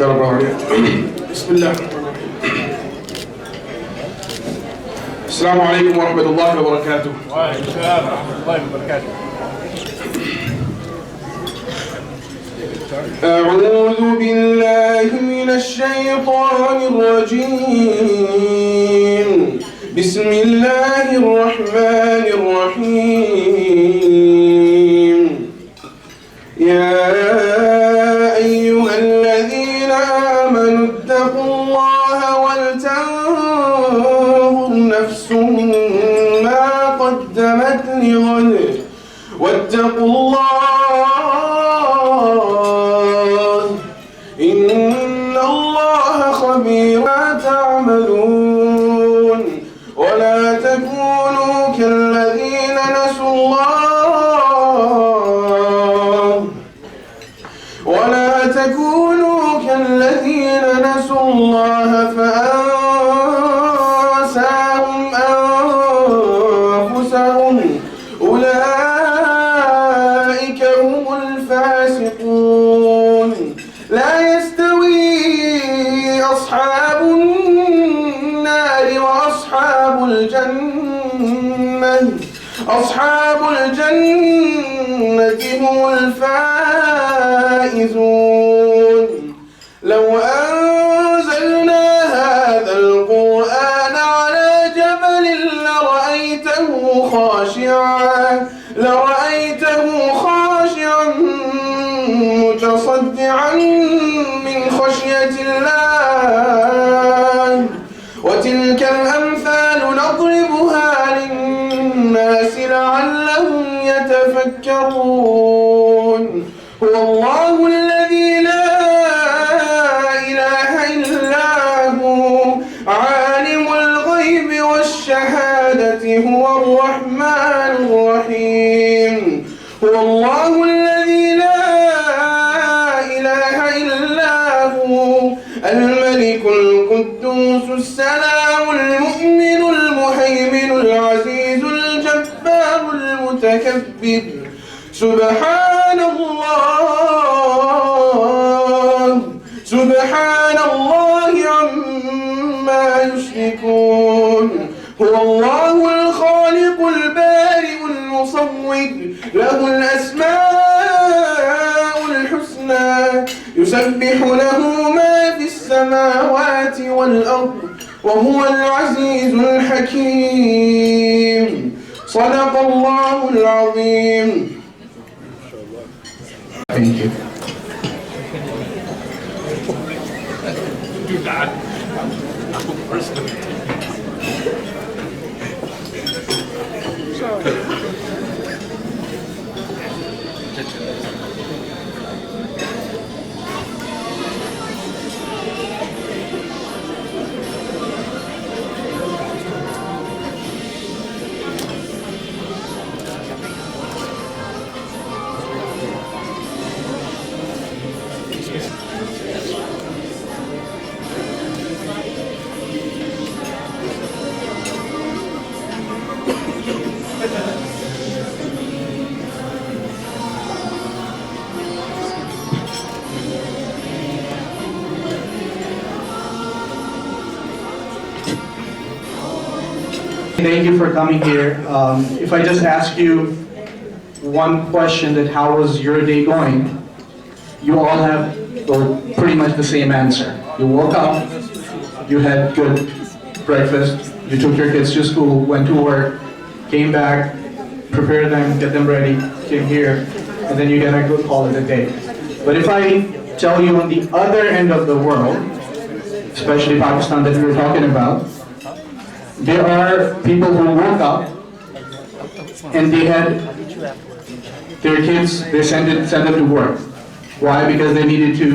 شاء الله برافو عليك. بسم الله. السلام عليكم ورحمة الله وبركاته. وعليكم السلام ورحمة الله وبركاته. أعوذ بالله من الشيطان الرجيم. بسم الله الرحمن الرحيم. يا أيها الذين آمنوا اتقوا الله ولتنظر نفس ما قدمت لغد واتقوا الله إن الله خبير ما تعملون. ولا تكونوا كالذين نسوا الله فأنساهم أنفسهم أولئك هم الفاسقون. لا يستوي أصحاب النار وأصحاب الجنة هم الفائزون. لو أنزلنا هذا القرآن على جبل لرأيته خاشعا متصدعا من خشية الله. وتلك الأمثال نضربها للناس لعلهم يتفكرون. هو الله الذي لا إله إلا هو عالم الغيب والشهادة هو الرحمن الرحيم. هو الله الذي لا إله إلا هو الملك القدوس السلام المؤمن المهيمن العزيز الجبار المتكبر. سبحان الله عما يشركون. هو الله الخالق البارئ المصور له الأسماء الحسنى يسبح له ما في السماوات والأرض وهو العزيز الحكيم. صدق الله العظيم. Thank you. Do not. Thank you for coming here. If I just ask you one question, that how was your day going, you all have pretty much the same answer. You woke up, you had good breakfast, you took your kids to school, went to work, came back, prepared them, get them ready, came here, and then you get a good call it a day. But if I tell you on the other end of the world, especially Pakistan that we were talking about, there are people who woke up and they had their kids, they sent them to work. Why? Because they needed to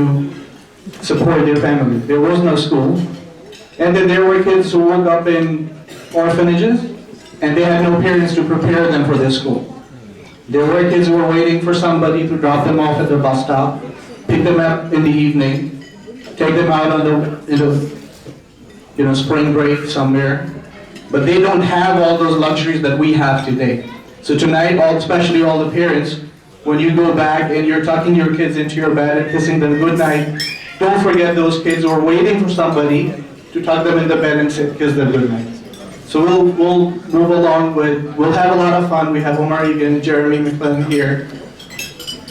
support their family. There was no school. And then there were kids who woke up in orphanages and they had no parents to prepare them for their school. There were kids who were waiting for somebody to drop them off at the bus stop, pick them up in the evening, take them out on the spring break somewhere. But they don't have all those luxuries that we have today. So tonight, especially all the parents, when you go back and you're tucking your kids into your bed and kissing them good night, don't forget those kids who are waiting for somebody to tuck them in the bed and say, kiss them goodnight. So we'll move along we'll have a lot of fun. We have Omar Egan, Jeremy McClellan here.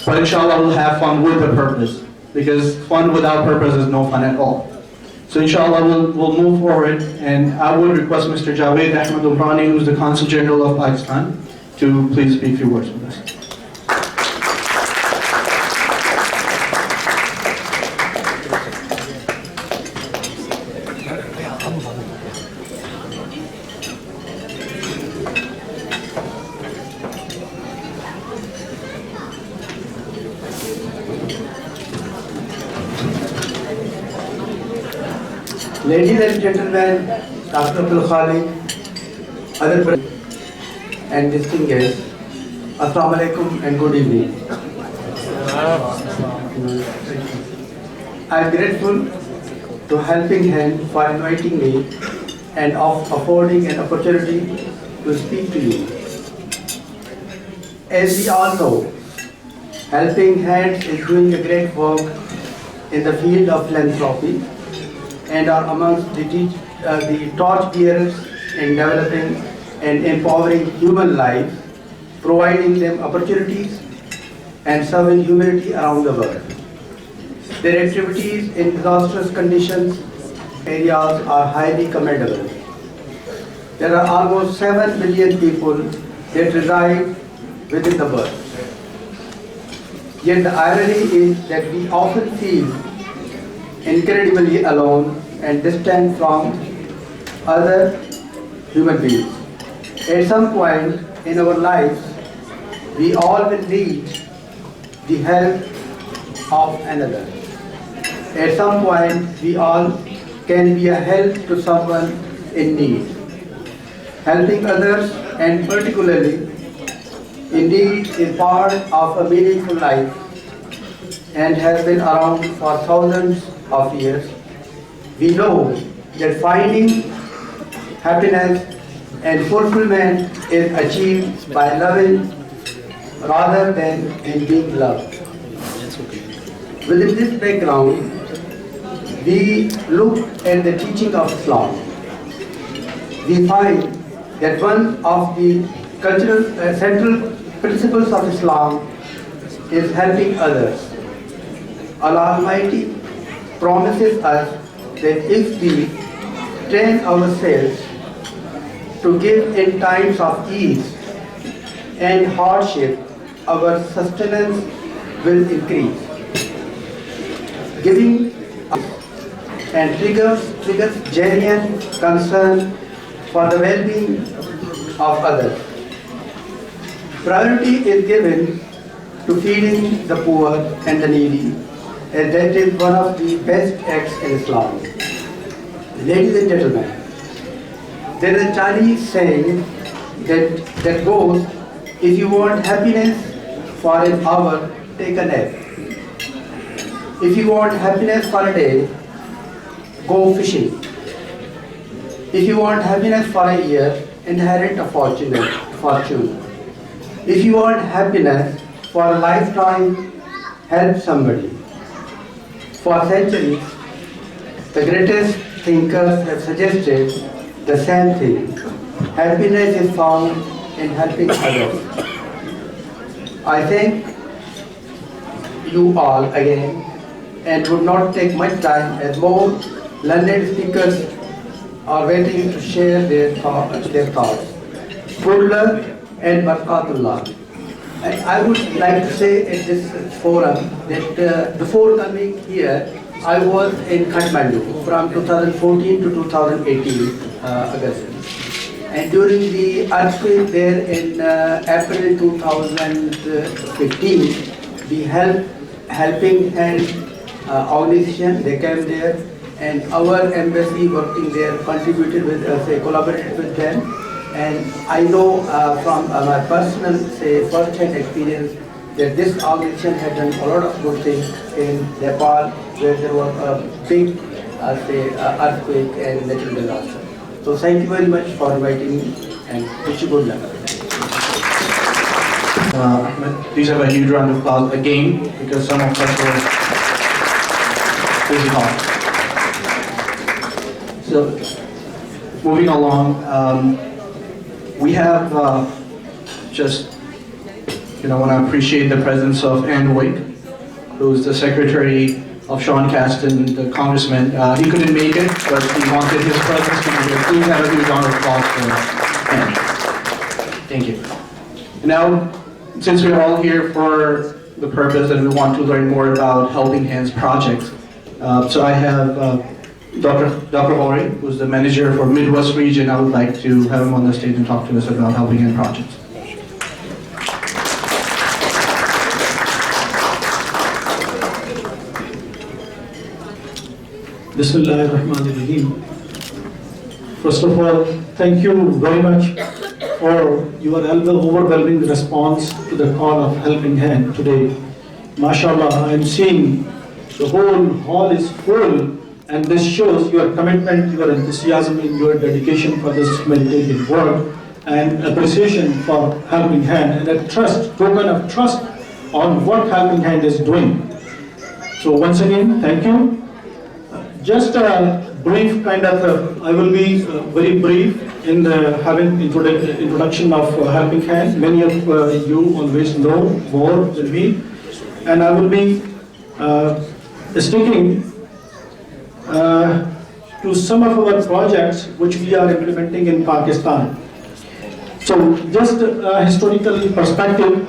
But inshallah, we'll have fun with a purpose. Because fun without purpose is no fun at all. So inshallah, we'll move forward. And I would request Mr. Javed Ahmed Umrani, who's the Consul General of Pakistan, to please speak a few words with us. Ladies and gentlemen, Dr. Abdul Khalik, other and distinguished guests, Assalamu alaikum and good evening. I am grateful to Helping Hand for inviting me and of affording an opportunity to speak to you. As we all know, Helping Hand is doing a great work in the field of philanthropy and are amongst the torch bearers in developing and empowering human life, providing them opportunities and serving humanity around the world. Their activities in disastrous conditions areas are highly commendable. There are almost 7 billion people that reside within the world. Yet the irony is that we often feel incredibly alone and distant from other human beings. At some point in our lives, we all will need the help of another. At some point, we all can be a help to someone in need. Helping others, and particularly in need, is part of a meaningful life and has been around for thousands of years. We know that finding happiness and fulfillment is achieved by loving rather than in being loved. Within this background, we look at the teaching of Islam. We find that one of the cultural central principles of Islam is helping others. Allah Almighty promises us that if we train ourselves to give in times of ease and hardship, our sustenance will increase. Giving and triggers genuine concern for the well-being of others. Priority is given to feeding the poor and the needy, and that is one of the best acts in Islam. Ladies and gentlemen, there is a Chinese saying that goes, if you want happiness for an hour, take a nap. If you want happiness for a day, go fishing. If you want happiness for a year, inherit a fortune. If you want happiness for a lifetime, help somebody. For centuries, the greatest thinkers have suggested the same thing. Happiness is found in helping others. I thank you all again and would not take much time as more learned speakers are waiting to share their thoughts. Good luck and barakatullah. And I would like to say at this forum that before coming here, I was in Kathmandu from 2014 to 2018 August. And during the earthquake there in April 2015, we helping hand organization, they came there, and our embassy working there contributed with us, collaborated with them. And I know from my personal, first-hand experience that this organization had done a lot of good things in Nepal, where there was a big, earthquake and natural disaster. So thank you very much for inviting me, and wish you good luck. Ahmed, please have a huge round of applause again, because some of us were City Hall. So, moving along, we have just, want to appreciate the presence of Ann Wick, who's the secretary of Sean Caston, the congressman. He couldn't make it, but he wanted his presence to be here. Please have a huge round of applause for Ann. Thank you. Now, since we're all here for the purpose and we want to learn more about Helping Hands projects, so I have Dr. Hori, who's the manager for Midwest region. I would like to have him on the stage and talk to us about Helping Hands projects. Bismillahirrahmanirrahim. First of all, thank you very much for your overwhelming response to the call of Helping Hand today. MashaAllah, I am seeing the whole hall is full, and this shows your commitment, your enthusiasm, and your dedication for this humanitarian work, and appreciation for Helping Hand, and a token of trust on what Helping Hand is doing. So once again, thank you. Just a brief I will be very brief in having introduction of Helping Hand. Many of you always know more than me, and I will be sticking to some of our projects which we are implementing in Pakistan. So just a historical perspective,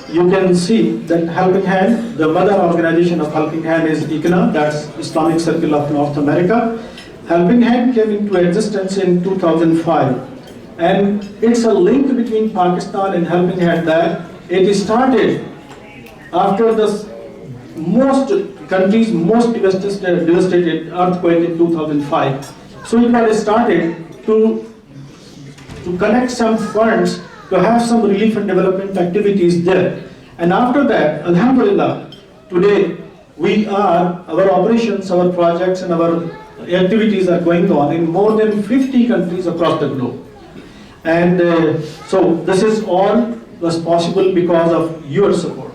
you can see that Helping Hand, the mother organization of Helping Hand is ICNA, that's Islamic Circle of North America. Helping Hand came into existence in 2005, and it's a link between Pakistan and Helping Hand that it started after the country's most devastated earthquake in 2005. So it was started to collect some funds to have some relief and development activities there. And after that, Alhamdulillah, today our operations, our projects and our activities are going on in more than 50 countries across the globe. And so this is all was possible because of your support.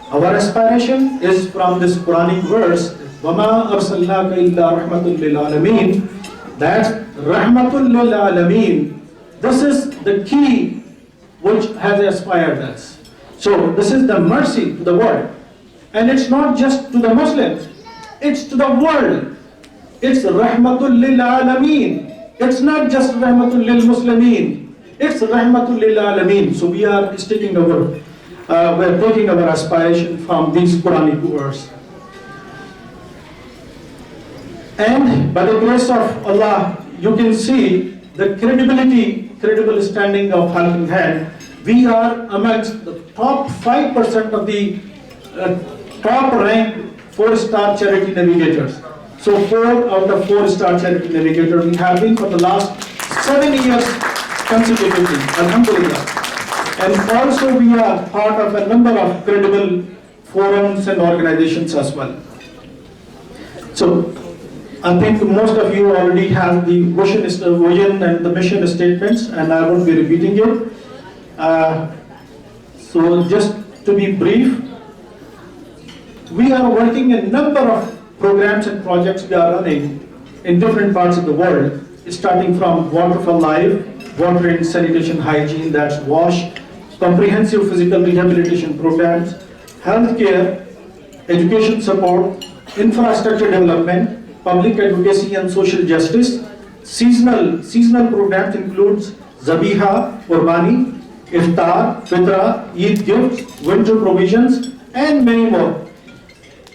Our aspiration is from this Quranic verse, وَمَا أَرْسَلْنَاكَ إِلَّا رَحْمَةٌ لِلْعَالَمِينَ. That Rahmatul Lil Alameen, this is the key which has inspired us. So this is the mercy to the world. And it's not just to the Muslims, it's to the world. It's Rahmatul Lil Alameen. It's not just Rahmatul Lil Muslimin. It's Rahmatul Lil Alameen. So we are taking our aspiration from these Quranic verses. And by the grace of Allah, you can see the credible standing of Helping Hand. We are amongst the top 5% of the top ranked 4-star charity navigators. So 4 out of 4-star charity navigators we have been for the last 7 years consecutively, Alhamdulillah. And also we are part of a number of credible forums and organizations as well. So I think most of you already have the vision and the mission statements, and I won't be repeating it. So just to be brief, we are working a number of programs and projects we are running in different parts of the world, starting from Water for Life, water and sanitation hygiene, that's WASH, comprehensive physical rehabilitation programs, healthcare, education support, infrastructure development, public advocacy and social justice. Seasonal programs includes Zabiha, Qurbani, Iftar, Fitra, Eid gifts, winter provisions, and many more.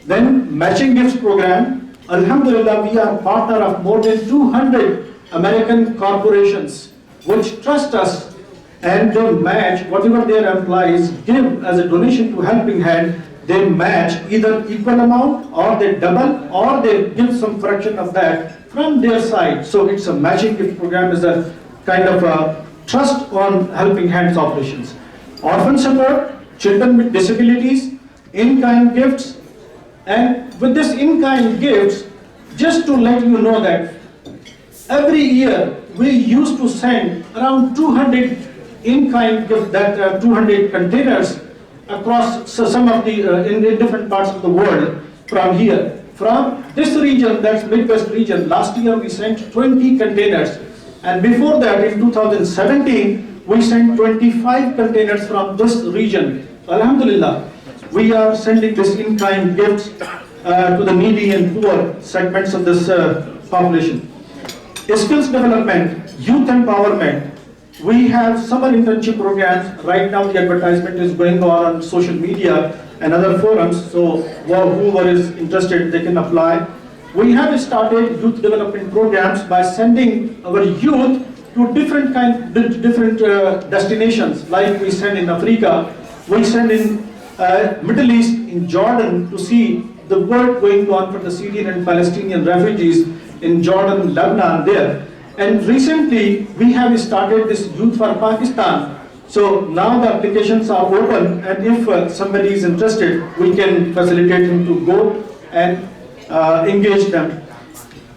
Then matching gifts program. Alhamdulillah, we are partner of more than 200 American corporations which trust us, and they match whatever their employees give as a donation to Helping Hand. They match either equal amount, or they double, or they give some fraction of that from their side. So it's a matching gift program, is a kind of a trust on Helping Hands operations. Orphan support, children with disabilities, in-kind gifts. And with this in-kind gifts, just to let you know that every year we used to send around 200 in-kind gifts, that 200 containers across some of the in different parts of the world from here. from this region, that's Midwest region, last year we sent 20 containers. And before that, in 2017, we sent 25 containers from this region. Alhamdulillah, we are sending this in-kind gifts to the needy and poor segments of this population. Skills development, youth empowerment. We have summer internship programs. Right now the advertisement is going on social media and other forums, so whoever is interested, they can apply. We have started youth development programs by sending our youth to different destinations, like we send in Africa, we send in Middle East, in Jordan, to see the work going on for the Syrian and Palestinian refugees in Jordan, Lebanon there. And recently, we have started this Youth for Pakistan. So now the applications are open, and if somebody is interested, we can facilitate him to go and engage them.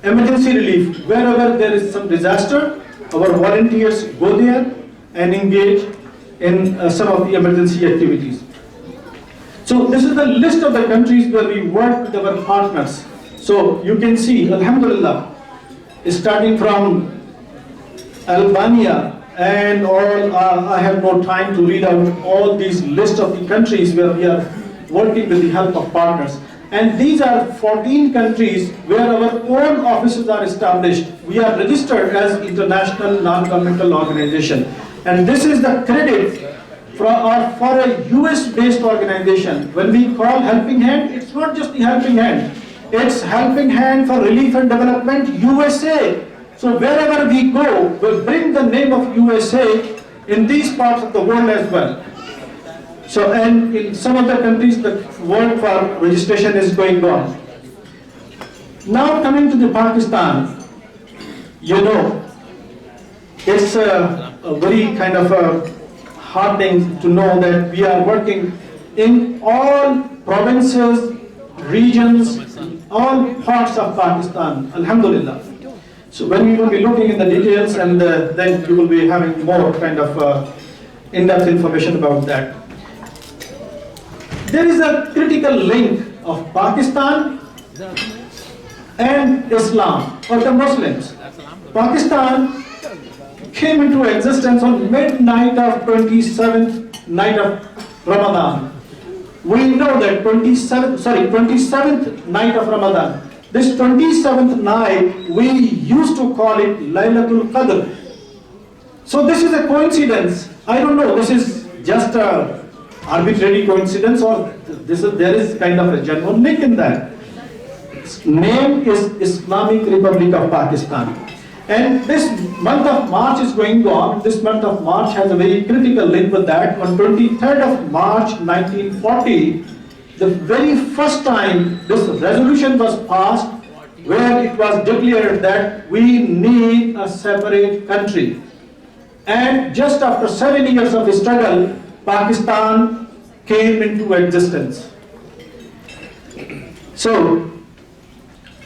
Emergency relief, wherever there is some disaster, our volunteers go there and engage in some of the emergency activities. So this is the list of the countries where we work with our partners. So you can see, Alhamdulillah, starting from Albania and all, I have no time to read out all these list of the countries where we are working with the help of partners. And these are 14 countries where our own offices are established. We are registered as international non-governmental organization. And this is the credit for a US-based organization. When we call Helping Hand, it's not just the Helping Hand. It's Helping Hand for Relief and Development USA. So wherever we go, we'll bring the name of USA in these parts of the world as well. So, and in some other countries, the work for registration is going on. Now coming to the Pakistan, you know, it's a very kind of a heartening to know that we are working in all provinces, regions, all parts of Pakistan, Alhamdulillah. So when we will be looking in the details, and then you will be having more kind of in-depth information about that. There is a critical link of Pakistan and Islam, or the Muslims. Pakistan came into existence on midnight of 27th night of Ramadan. We know that 27th night of Ramadan. This 27th night, we used to call it Laylatul Qadr. So this is a coincidence. I don't know, this is just a arbitrary coincidence, or there is kind of a genuine link in that. Its name is Islamic Republic of Pakistan. And this month of March is going on. This month of March has a very critical link with that. On 23rd of March 1940, the very first time this resolution was passed, where it was declared that we need a separate country. And just after 7 years of struggle, Pakistan came into existence. So,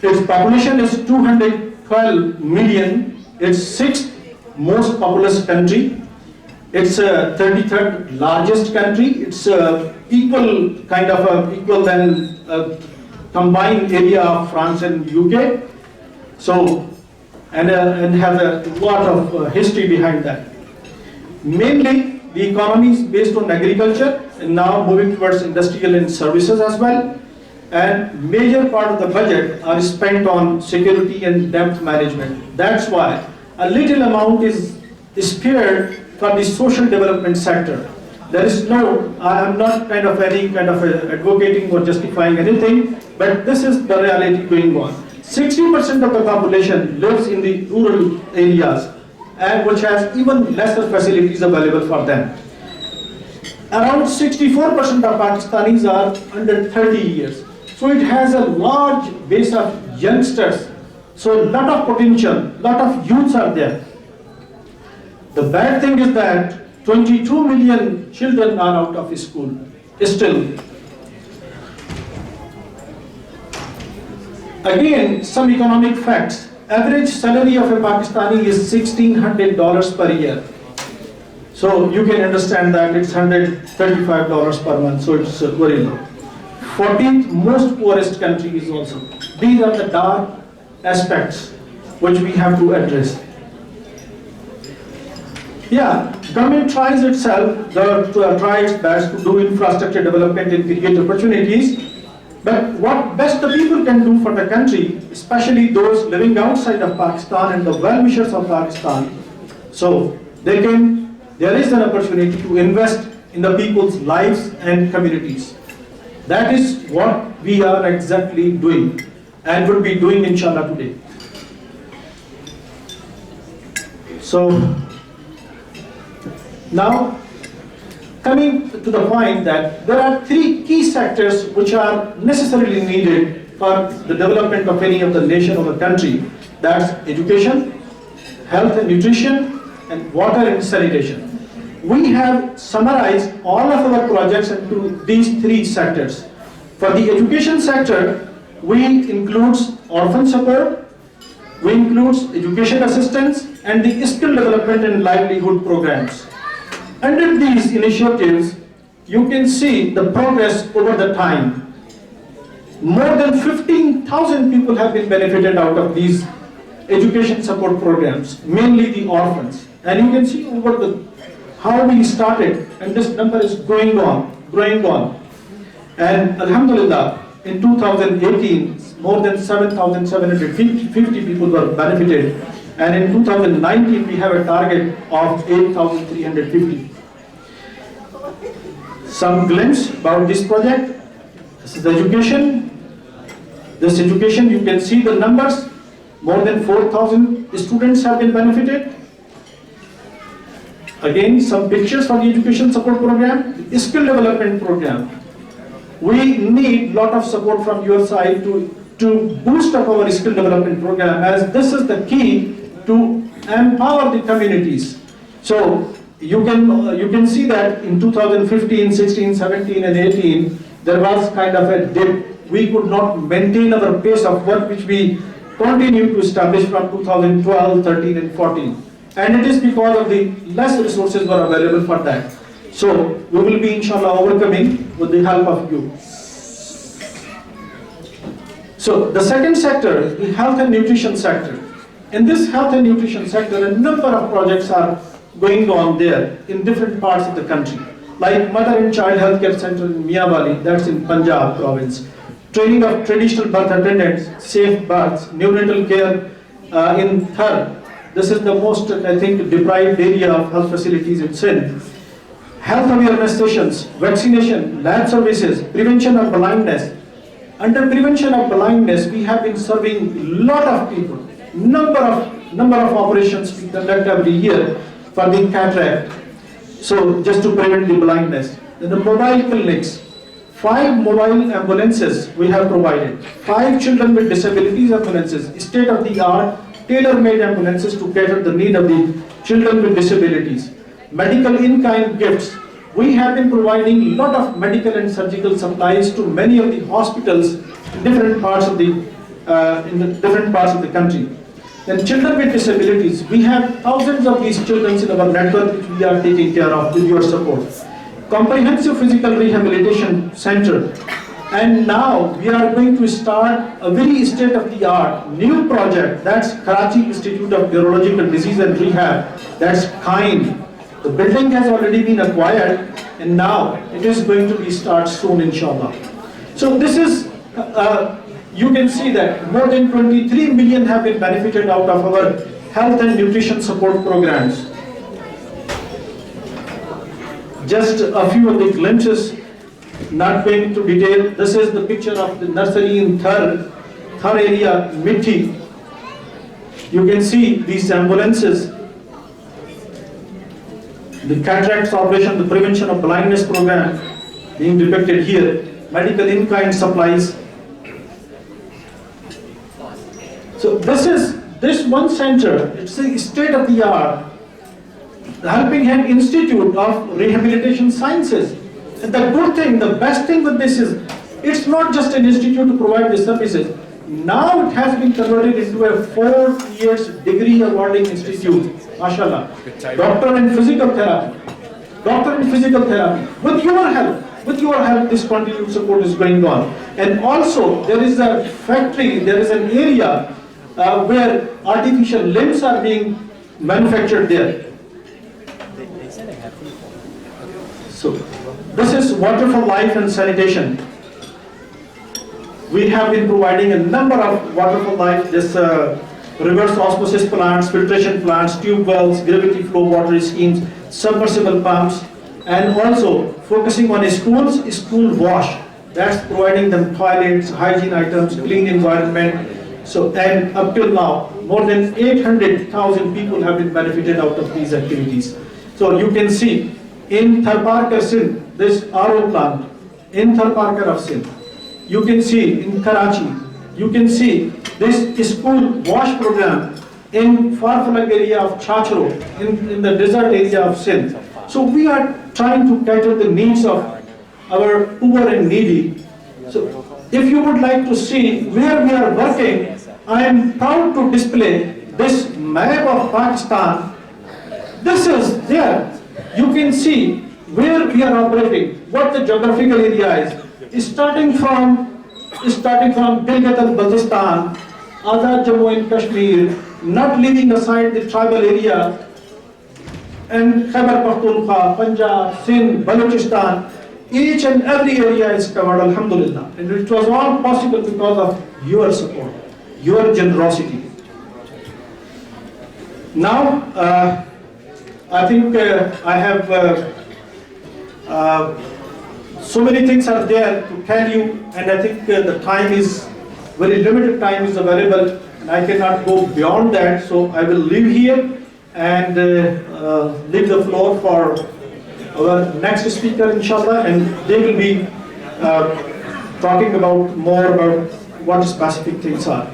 its population is 212 million. It's 6th most populous country. It's a 33rd largest country. It's equal than combined area of France and UK. So, and has a lot of history behind that. Mainly, the economy is based on agriculture, and now moving towards industrial and services as well. And major part of the budget are spent on security and debt management. That's why a little amount is spared for the social development sector. There is no, I am not advocating or justifying anything, but this is the reality going on. 60% of the population lives in the rural areas, and which has even lesser facilities available for them. Around 64% of Pakistanis are under 30 years. So it has a large base of youngsters. So a lot of potential, lot of youths are there. The bad thing is that 22 million children are out of school still. Again, some economic facts. Average salary of a Pakistani is $1,600 per year. So you can understand that it's $135 per month, so it's very low. 14th most poorest country is also. These are the dark aspects which we have to address. Yeah, government tries its best to do infrastructure development and create opportunities. But what best the people can do for the country, especially those living outside of Pakistan and the well-wishers of Pakistan, so there is an opportunity to invest in the people's lives and communities. That is what we are exactly doing and will be doing inshallah today. So now, coming to the point that there are three key sectors which are necessarily needed for the development of any of the nation or the country. That's education, health and nutrition, and water and sanitation. We have summarized all of our projects into these three sectors. For the education sector, we include orphan support, we include education assistance, and the skill development and livelihood programs. Under these initiatives, you can see the progress over the time. More than 15,000 people have been benefited out of these education support programs, mainly the orphans. And you can see over how we started, and this number is growing on. And Alhamdulillah, in 2018, more than 7,750 people were benefited. And in 2019, we have a target of 8,350. Some glimpse about this project. This is the education. This education, you can see the numbers. More than 4,000 students have been benefited. Again, some pictures for the education support program. The skill development program. We need lot of support from your side to boost up our skill development program, as this is the key to empower the communities. So you can see that in 2015, 16, 17 and 18 there was kind of a dip. We could not maintain our pace of work which we continued to establish from 2012, 13 and 14. And it is because of the less resources were available for that. So we will be inshallah overcoming with the help of you. So the second sector is the health and nutrition sector. In this health and nutrition sector, a number of projects are going on there in different parts of the country. Like Mother and Child Healthcare Center in Miawali, that's in Punjab province. Training of traditional birth attendants, safe births, neonatal care in Thar. This is the most, I think, deprived area of health facilities in Sindh. Health awareness sessions, vaccination, lab services, prevention of blindness. Under prevention of blindness, we have been serving a lot of people. Number of operations we conduct every year for the cataract. So just to prevent the blindness. Then the mobile clinics, 5 mobile ambulances we have provided. 5 children with disabilities ambulances, state-of-the-art, tailor-made ambulances to cater the need of the children with disabilities. Medical in-kind gifts. We have been providing a lot of medical and surgical supplies to many of the hospitals in different parts of the country. Then children with disabilities, we have thousands of these children in our network which we are taking care of with your support. Comprehensive Physical Rehabilitation Center. And now we are going to start a very state-of-the-art new project, that's Karachi Institute of Neurological Disease and Rehab, that's KIND. The building has already been acquired and now it is going to be start soon inshallah. So this is, you can see that more than 23 million have been benefited out of our health and nutrition support programs. Just a few of the glimpses, not going into detail. This is the picture of the nursery in Thar area, Mithi. You can see these ambulances. The cataracts operation, the prevention of blindness program being depicted here. Medical in-kind supplies. So this one center, it's a state-of-the-art Helping Hand Institute of Rehabilitation Sciences. And the good thing, the best thing with this is, it's not just an institute to provide the services. Now it has been converted into a 4 years degree awarding institute. MashaAllah. Doctor in physical therapy. With your help, with your help, this continued support is going on. And also, there is a factory, there is an area where artificial limbs are being manufactured there. So, this is water for life and sanitation. We have been providing a number of water for life, this reverse osmosis plants, filtration plants, tube wells, gravity flow water schemes, submersible pumps, and also focusing on schools, school wash. That's providing them toilets, hygiene items, clean environment. So, and up till now, more than 800,000 people have been benefited out of these activities. So you can see in Tharparkar, Sindh, this RO plant, in Tharparkar of Sindh. You can see in Karachi, you can see this school wash program in far-flung area of Chachro, in the desert area of Sindh. So we are trying to cater the needs of our poor and needy. So if you would like to see where we are working, I am proud to display this map of Pakistan. This is there. You can see where we are operating, what the geographical area is. Starting from Gilgit and Baltistan, Azad Jammu and Kashmir, not leaving aside the tribal area, and Khyber Pakhtunkhwa, Punjab, Sindh, Balochistan, each and every area is covered, alhamdulillah. And it was all possible because of your support, your generosity. Now, I think I have so many things are there to tell you, and I think the time is very limited time is available, and I cannot go beyond that. So I will leave here and leave the floor for our next speaker, inshallah, and they will be talking about more about what specific things are.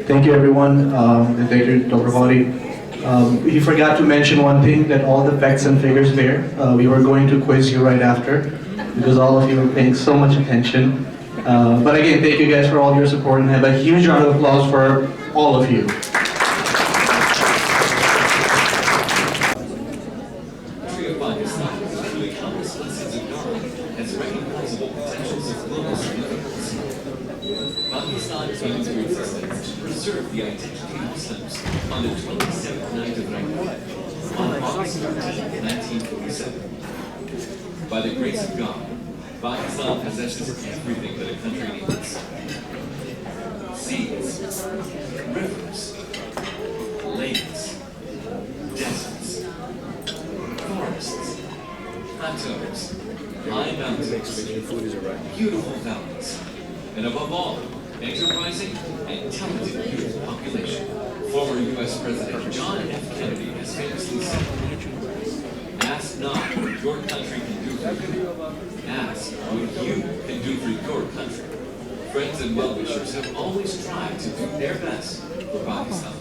Thank you, everyone, and thank you, Dr. Hawley. He forgot to mention one thing, that all the facts and figures there, we were going to quiz you right after, because all of you were paying so much attention. But again, thank you guys for all your support, and have a huge round of applause for all of you. Preserve the identity of Muslims on the 27th night of Ramadan, on August 13, 1947. By the grace of God, Pakistan possesses everything that a country needs. Seas, rivers, lakes, deserts, forests, plateaus, high mountains, beautiful valleys, and above all, enterprising and talented youth population. Former U.S. President John F. Kennedy has famously said, "Ask not what your country can do for you, ask what you can do for your country." Friends and well-wishers have always tried to do their best for Pakistan,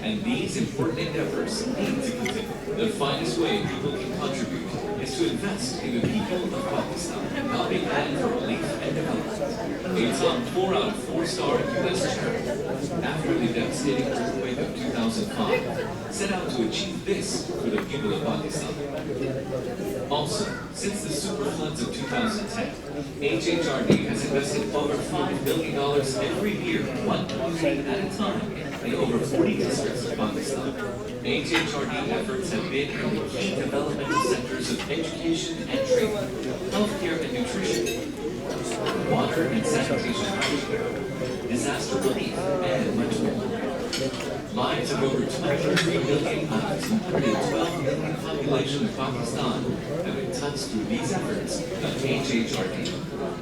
and these important endeavors need to continue. The finest way people can contribute is to invest in the people of Pakistan, helping them for relief and development. A top 4 out of 4-star U.S. charity, after the devastating earthquake of 2005, set out to achieve this for the people of Pakistan. Also, since the super floods of 2010, HHRD has invested over $5 billion every year, one community at a time, in over 40 districts of Pakistan. HHRD efforts have been in the key developmental sectors of education and training, healthcare and nutrition, water and sanitation, disaster relief, and much more. Lives of over 23 million out of 212 million population of Pakistan have been touched through these efforts of HHRD.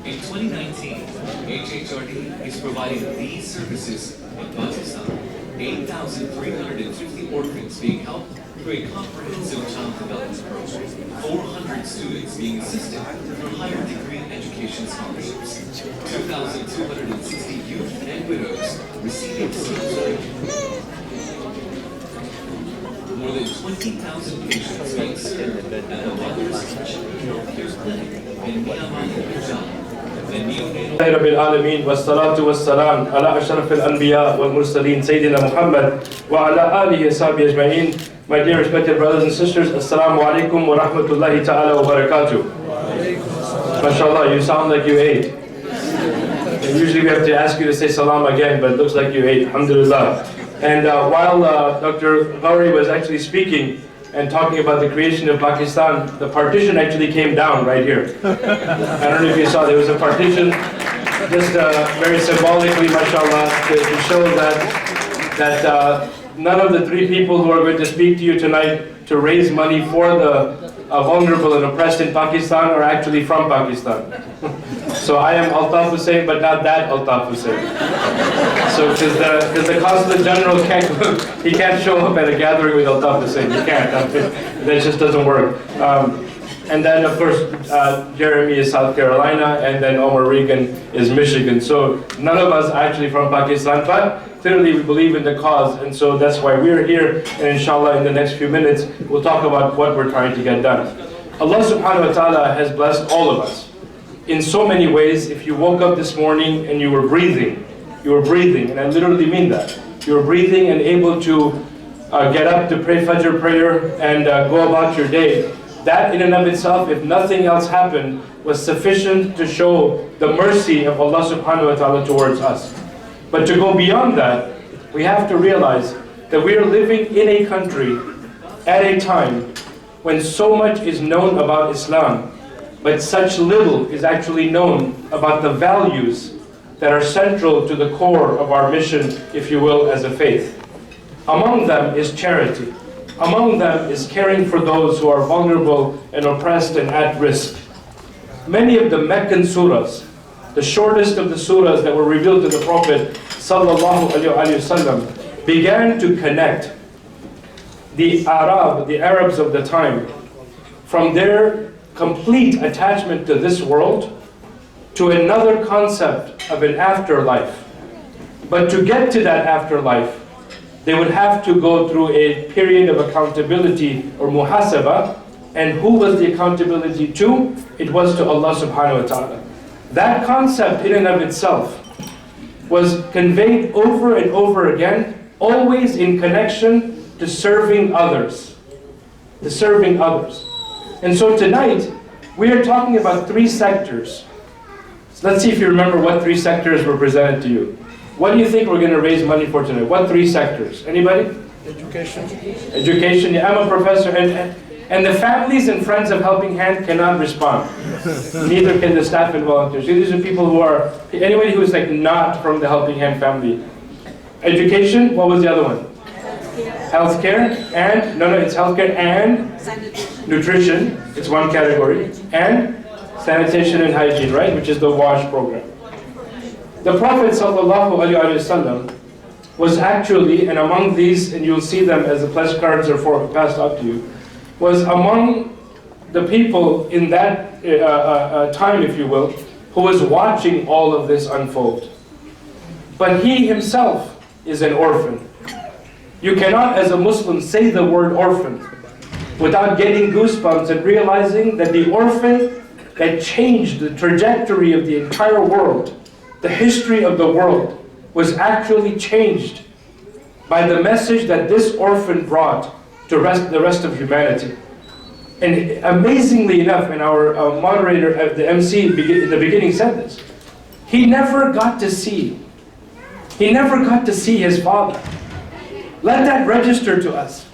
In 2019, HHRD is providing these services in Pakistan. 8,350 orphans being helped through a comprehensive child development program, 400 students being assisted through higher degree education scholarships, 2,260 youth and widows receiving scholarships, more than 20,000 patients being seen at a mother's healthcare clinic in Myanmar, Punjab. رب العالمين والصلاة والسلام على أشرف الأنبياء والمرسلين سيدنا محمد وعلى آله وصحبه أجمعين. My dear respected brothers and sisters, Assalamu alaikum wa rahmatullahi ta'ala wa barakatuh. MashaAllah, you sound like you ate. And usually we have to ask you to say salam again, but it looks like you ate, alhamdulillah. And while Dr. Ghauri was actually speaking and talking about the creation of Pakistan, the partition actually came down right here. I don't know if you saw, there was a partition, just very symbolically, mashallah, to show that none of the three people who are going to speak to you tonight to raise money for the vulnerable and oppressed in Pakistan are actually from Pakistan. So I am Altaf Hussain, but not that Altaf Hussain. So because the Consulate General he can't show up at a gathering with Altaf Hussain. He can't. That just doesn't work. And then of course Jeremy is South Carolina, and then Omar Regan is Michigan. So none of us are actually from Pakistan, but clearly we believe in the cause, and so that's why we're here. And inshallah, in the next few minutes, we'll talk about what we're trying to get done. Allah subhanahu wa ta'ala has blessed all of us in so many ways. If you woke up this morning and you were breathing, and I literally mean that. You were breathing and able to get up to pray Fajr prayer and go about your day. That in and of itself, if nothing else happened, was sufficient to show the mercy of Allah subhanahu wa ta'ala towards us. But to go beyond that, we have to realize that we are living in a country at a time when so much is known about Islam, but such little is actually known about the values that are central to the core of our mission, if you will, as a faith. Among them is charity. Among them is caring for those who are vulnerable and oppressed and at risk. Many of the Meccan surahs, the shortest of the surahs that were revealed to the Prophet sallallahu alaihi wasallam, began to connect the Arabs of the time, from their complete attachment to this world to another concept of an afterlife. But to get to that afterlife, they would have to go through a period of accountability or muhasaba. And who was the accountability to? It was to Allah subhanahu wa ta'ala. That concept in and of itself was conveyed over and over again, always in connection to serving others. To serving others. And so tonight, we are talking about three sectors. So let's see if you remember what three sectors were presented to you. What do you think we're going to raise money for tonight? What three sectors? Anybody? Education. Education, yeah, I'm a professor. And the families and friends of Helping Hand cannot respond. Neither can the staff and volunteers. These are people who are, anybody who is like not from the Helping Hand family. Education, what was the other one? Healthcare, and, no, it's healthcare and nutrition, it's one category, and sanitation and hygiene, right? Which is the WASH program. The Prophet sallallahu alaihi wasallam was actually, and among these, and you'll see them as the pledge cards are passed out to you, was among the people in that time, if you will, who was watching all of this unfold. But he himself is an orphan. You cannot, as a Muslim, say the word orphan without getting goosebumps and realizing that the orphan that changed the trajectory of the entire world, the history of the world, was actually changed by the message that this orphan brought to the rest of humanity. And amazingly enough, and our moderator, the MC in the beginning said this, he never got to see his father. Let that register to us.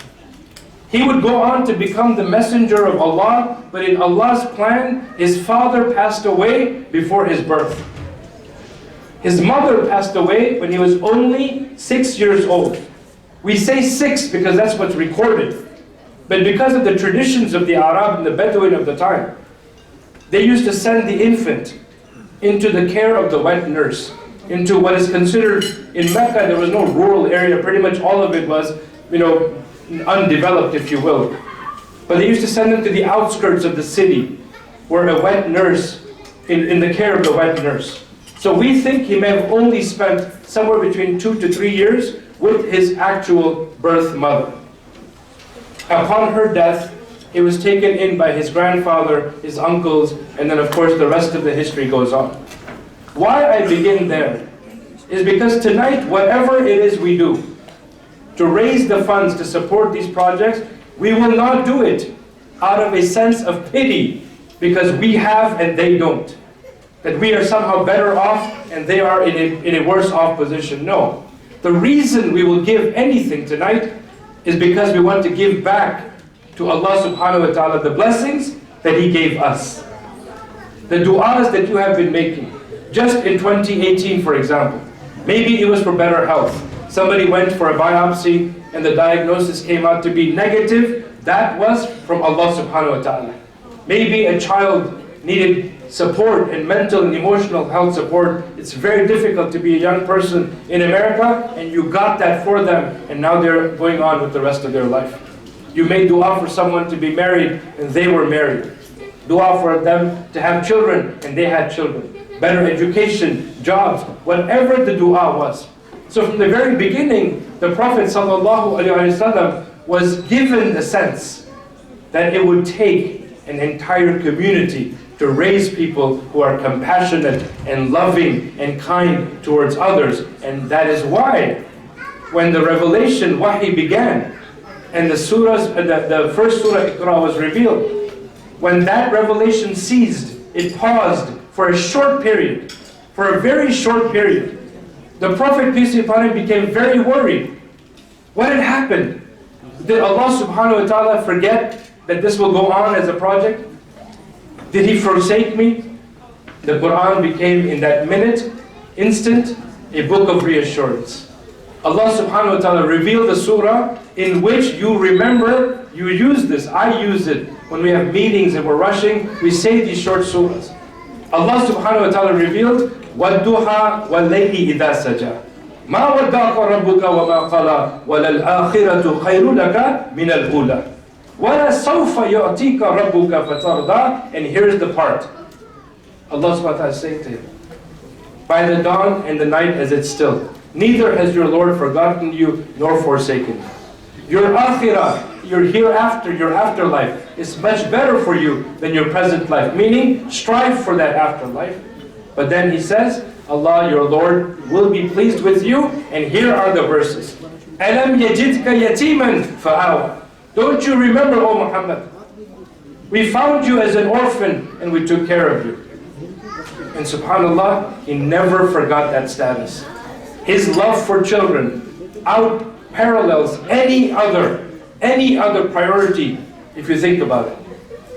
He would go on to become the messenger of Allah, but in Allah's plan, his father passed away before his birth. His mother passed away when he was only 6 years old. We say 6 because that's what's recorded. But because of the traditions of the Arab and the Bedouin of the time, they used to send the infant into the care of the wet nurse, into what is considered, in Mecca there was no rural area, pretty much all of it was, undeveloped, if you will. But they used to send them to the outskirts of the city, where a wet nurse, in the care of the wet nurse. So we think he may have only spent somewhere between 2 to 3 years with his actual birth mother. Upon her death, he was taken in by his grandfather, his uncles, and then of course the rest of the history goes on. Why I begin there is because tonight, whatever it is we do to raise the funds to support these projects, we will not do it out of a sense of pity because we have and they don't. That we are somehow better off and they are in a worse off position. No. The reason we will give anything tonight is because we want to give back to Allah subhanahu wa ta'ala the blessings that He gave us. The du'as that you have been making. Just in 2018, for example, maybe it was for better health. Somebody went for a biopsy and the diagnosis came out to be negative. That was from Allah subhanahu wa ta'ala. Maybe a child needed support and mental and emotional health support. It's very difficult to be a young person in America, and you got that for them, and now they're going on with the rest of their life. You made dua for someone to be married, and they were married. Dua for them to have children, and they had children. Better education, jobs, whatever the dua was. So from the very beginning, the Prophet ﷺ was given the sense that it would take an entire community to raise people who are compassionate and loving and kind towards others. And that is why when the revelation, wahi, began, and the surahs, the first surah Iqra was revealed, when that revelation ceased, it paused for a short period, for a very short period. The Prophet, peace be upon him, became very worried. What had happened? Did Allah subhanahu wa ta'ala forget that this will go on as a project? Did He forsake me? The Quran became, in that minute, instant, a book of reassurance. Allah subhanahu wa ta'ala revealed a surah in which you remember, you use this, I use it. When we have meetings and we're rushing, we say these short surahs. Allah subhanahu wa ta'ala revealed, وَالدُّحَى وَاللَّيْلِ إِذَا سَجَى مَا وَدَّعَكَ رَبُّكَ وَمَا قَلَى وَلَلْآخِرَةُ خَيْرٌ لَكَ مِنَ الْأُولَى وَلَسَوْفَ يُعْطِيكَ رَبُّكَ فَتَرْضَى. And here's the part. Allah subhanahu wa ta'ala is saying to him, by the dawn and the night as it's still, neither has your Lord forgotten you nor forsaken you. Your akhirah, your hereafter, your afterlife is much better for you than your present life. Meaning, strive for that afterlife. But then He says, Allah, your Lord, will be pleased with you. And here are the verses. أَلَمْ يَجِدْكَ يَتِيمًا فَآوَى. Don't you remember, O Muhammad? We found you as an orphan and we took care of you. And subhanAllah, He never forgot that status. His love for children out parallels any other priority, if you think about it.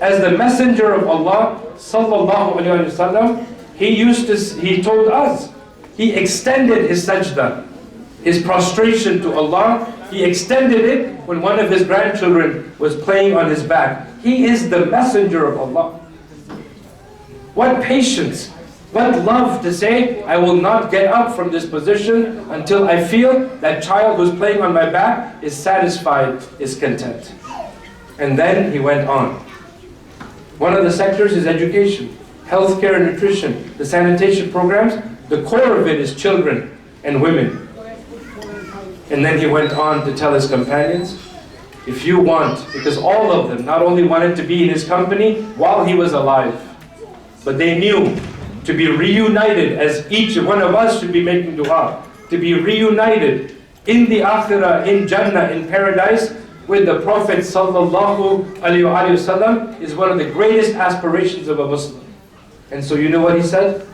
As the messenger of Allah, sallallahu alaihi wasallam, he told us, he extended his sajda, his prostration to Allah. He extended it when one of his grandchildren was playing on his back. He is the messenger of Allah. What patience, what love to say, I will not get up from this position until I feel that child who's playing on my back is satisfied, is content. And then he went on. One of the sectors is education, healthcare and nutrition, the sanitation programs. The core of it is children and women. And then he went on to tell his companions, if you want, because all of them not only wanted to be in his company while he was alive, but they knew to be reunited, as each one of us should be making dua, to be reunited in the akhirah, in Jannah, in paradise, with the Prophet sallallahu alaihi wasallam is one of the greatest aspirations of a Muslim. And so you know what he said?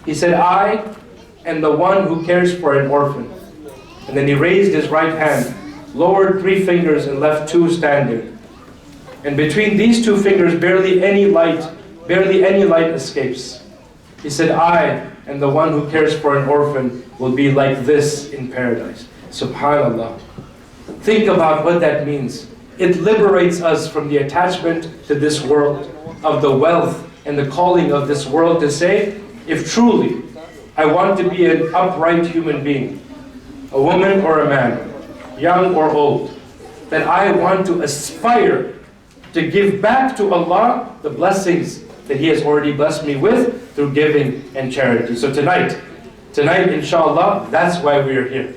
He said, I am the one who cares for an orphan. And then he raised his right hand, lowered 3 fingers and left 2 standing. And between these 2 fingers, barely any light escapes. He said, I am the one who cares for an orphan will be like this in paradise. Subhanallah. Think about what that means. It liberates us from the attachment to this world, of the wealth and the calling of this world, to say, if truly I want to be an upright human being, a woman or a man, young or old, that I want to aspire to give back to Allah the blessings that He has already blessed me with through giving and charity. So tonight, inshallah, that's why we are here.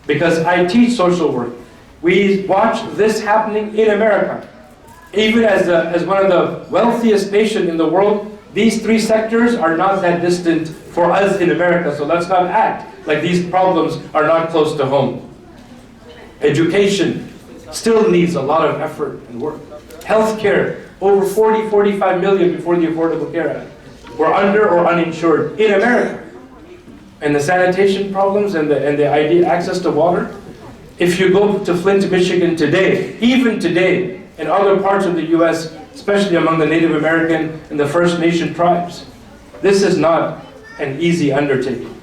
Because I teach social work. We watch this happening in America. Even as one of the wealthiest nations in the world, these three sectors are not that distant for us in America. So let's not act like these problems are not close to home. Education still needs a lot of effort and work. Healthcare, over 45 million before the Affordable Care Act were under or uninsured in America. And the sanitation problems and the idea access to water. If you go to Flint, Michigan today, even today, in other parts of the US, especially among the Native American and the First Nation tribes, this is not an easy undertaking.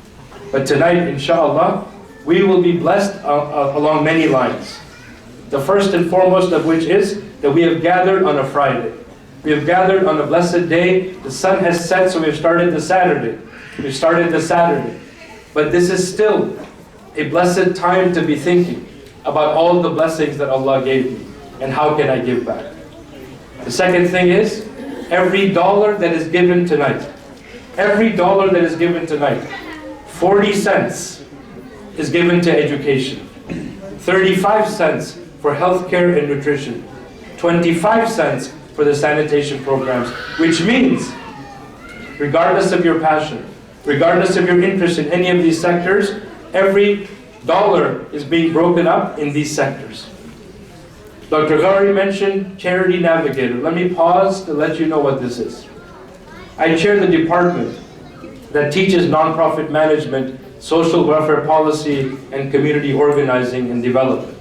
But tonight, inshallah, we will be blessed along many lines. The first and foremost of which is that we have gathered on a Friday. We have gathered on a blessed day. The sun has set, so we've started the Saturday. We've started the Saturday. But this is still a blessed time to be thinking about all the blessings that Allah gave me and how can I give back. The second thing is, every dollar that is given tonight, 40 cents is given to education, 35 cents for healthcare and nutrition, 25 cents for the sanitation programs, which means, regardless of your passion, regardless of your interest in any of these sectors, every dollar is being broken up in these sectors. Dr. Ghari mentioned Charity Navigator. Let me pause to let you know what this is. I chair the department that teaches nonprofit management, social welfare policy, and community organizing and development.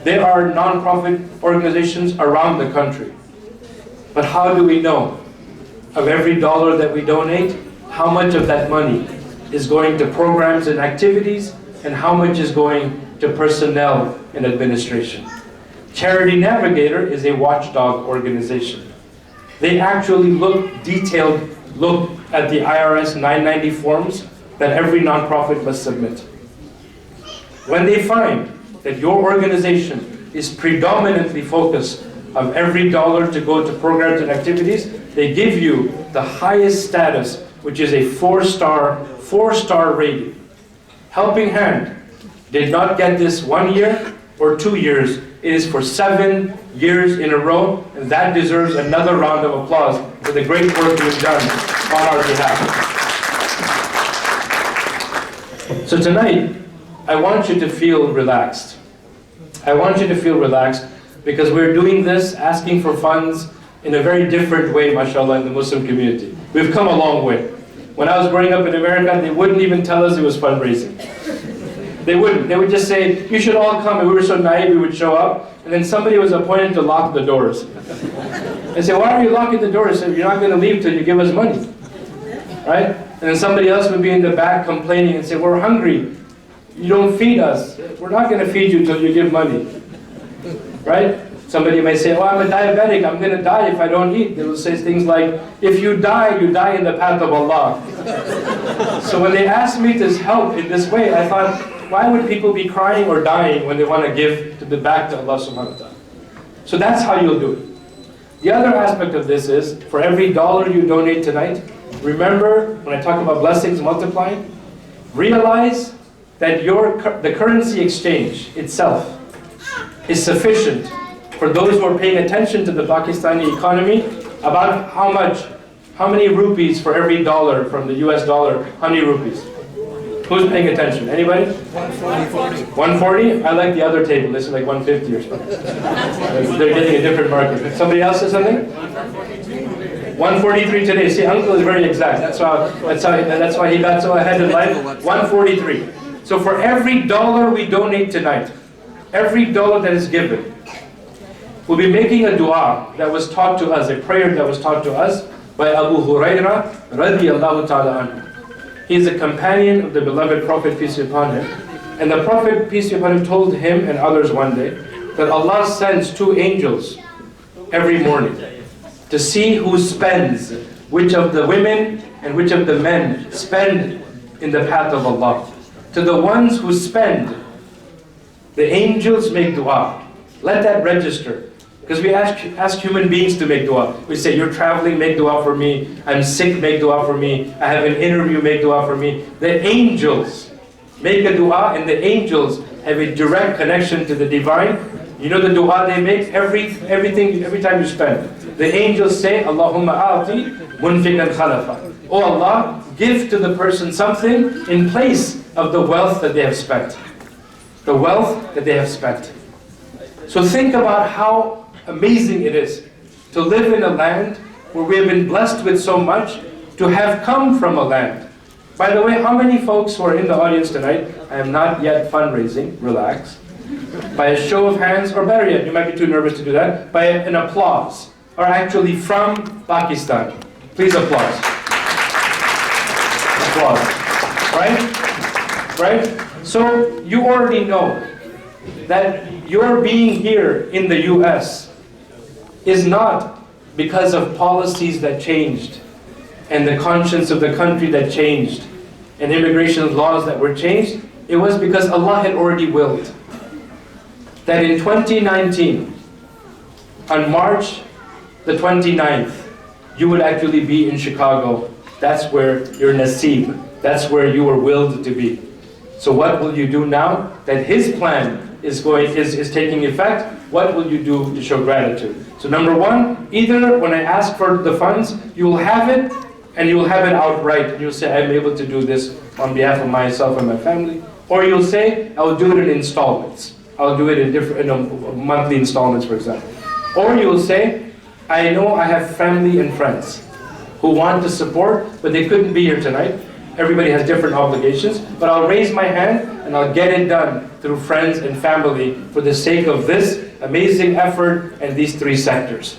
There are nonprofit organizations around the country. But how do we know of every dollar that we donate, how much of that money is going to programs and activities, and how much is going to personnel and administration? Charity Navigator is a watchdog organization. They actually look at the IRS 990 forms that every nonprofit must submit. When they find that your organization is predominantly focused of every dollar to go to programs and activities, they give you the highest status, which is a 4-star rating. Helping Hand did not get this 1 year or 2 years. It is for 7 years in a row, and that deserves another round of applause for the great work being done on our behalf. So tonight, I want you to feel relaxed. I want you to feel relaxed because we're doing this, asking for funds in a very different way, mashallah, in the Muslim community. We've come a long way. When I was growing up in America, they wouldn't even tell us it was fundraising. They wouldn't. They would just say, you should all come. And we were so naive, we would show up. And then somebody was appointed to lock the doors. They say, why are you locking the doors? You're not going to leave till you give us money. Right? And then somebody else would be in the back complaining and say, we're hungry. You don't feed us. We're not going to feed you till you give money. Right? Somebody may say, I'm a diabetic. I'm going to die if I don't eat. They will say things like, if you die in the path of Allah. So when they asked me to help in this way, I thought, why would people be crying or dying when they want to give back to Allah subhanahu wa ta'ala? So that's how you'll do it. The other aspect of this is, for every dollar you donate tonight, remember, when I talk about blessings multiplying, realize that the currency exchange itself is sufficient for those who are paying attention to the Pakistani economy about how many rupees for every dollar from the US dollar, how many rupees? Who's paying attention? Anybody? 140. 140? I like the other table. This is like 150 or something. They're getting a different market. Somebody else says something? 143 today. See, Uncle is very exact. That's why he got so ahead in life. 143. So for every dollar we donate tonight, every dollar that is given, we'll be making a dua that was taught to us, a prayer that was taught to us by Abu Hurairah radiyallahu ta'ala anhu. He is a companion of the beloved Prophet, peace be upon him. And the Prophet, peace be upon him, told him and others one day that Allah sends 2 angels every morning to see who spends, which of the women and which of the men spend in the path of Allah. To the ones who spend, the angels make dua. Let that register. Because we ask human beings to make dua. We say, you're traveling, make dua for me. I'm sick, make dua for me. I have an interview, make dua for me. The angels make a dua, and the angels have a direct connection to the divine. You know the dua they make every time you spend. The angels say, Allahumma a'ti munfiqan khalafa. Oh Allah, give to the person something in place of the wealth that they have spent. The wealth that they have spent. So think about how amazing it is to live in a land where we have been blessed with so much, to have come from a land. By the way, how many folks who are in the audience tonight, I am not yet fundraising, relax, by a show of hands, or better yet, you might be too nervous to do that, by an applause, are actually from Pakistan? Please applause. Applause. Right? Right? So you already know that your being here in the US is not because of policies that changed and the conscience of the country that changed and immigration laws that were changed. It was because Allah had already willed that in 2019, on March the 29th, you would actually be in Chicago. That's where your nasib, that's where you were willed to be. So what will you do now that His plan is taking effect? What will you do to show gratitude? So number one, either when I ask for the funds, you will have it, and you will have it outright. And you'll say, I'm able to do this on behalf of myself and my family. Or you'll say, I will do it in installments. I'll do it in monthly installments, for example. Or you'll say, I know I have family and friends who want to support, but they couldn't be here tonight. Everybody has different obligations, but I'll raise my hand and I'll get it done through friends and family for the sake of this amazing effort and these three sectors.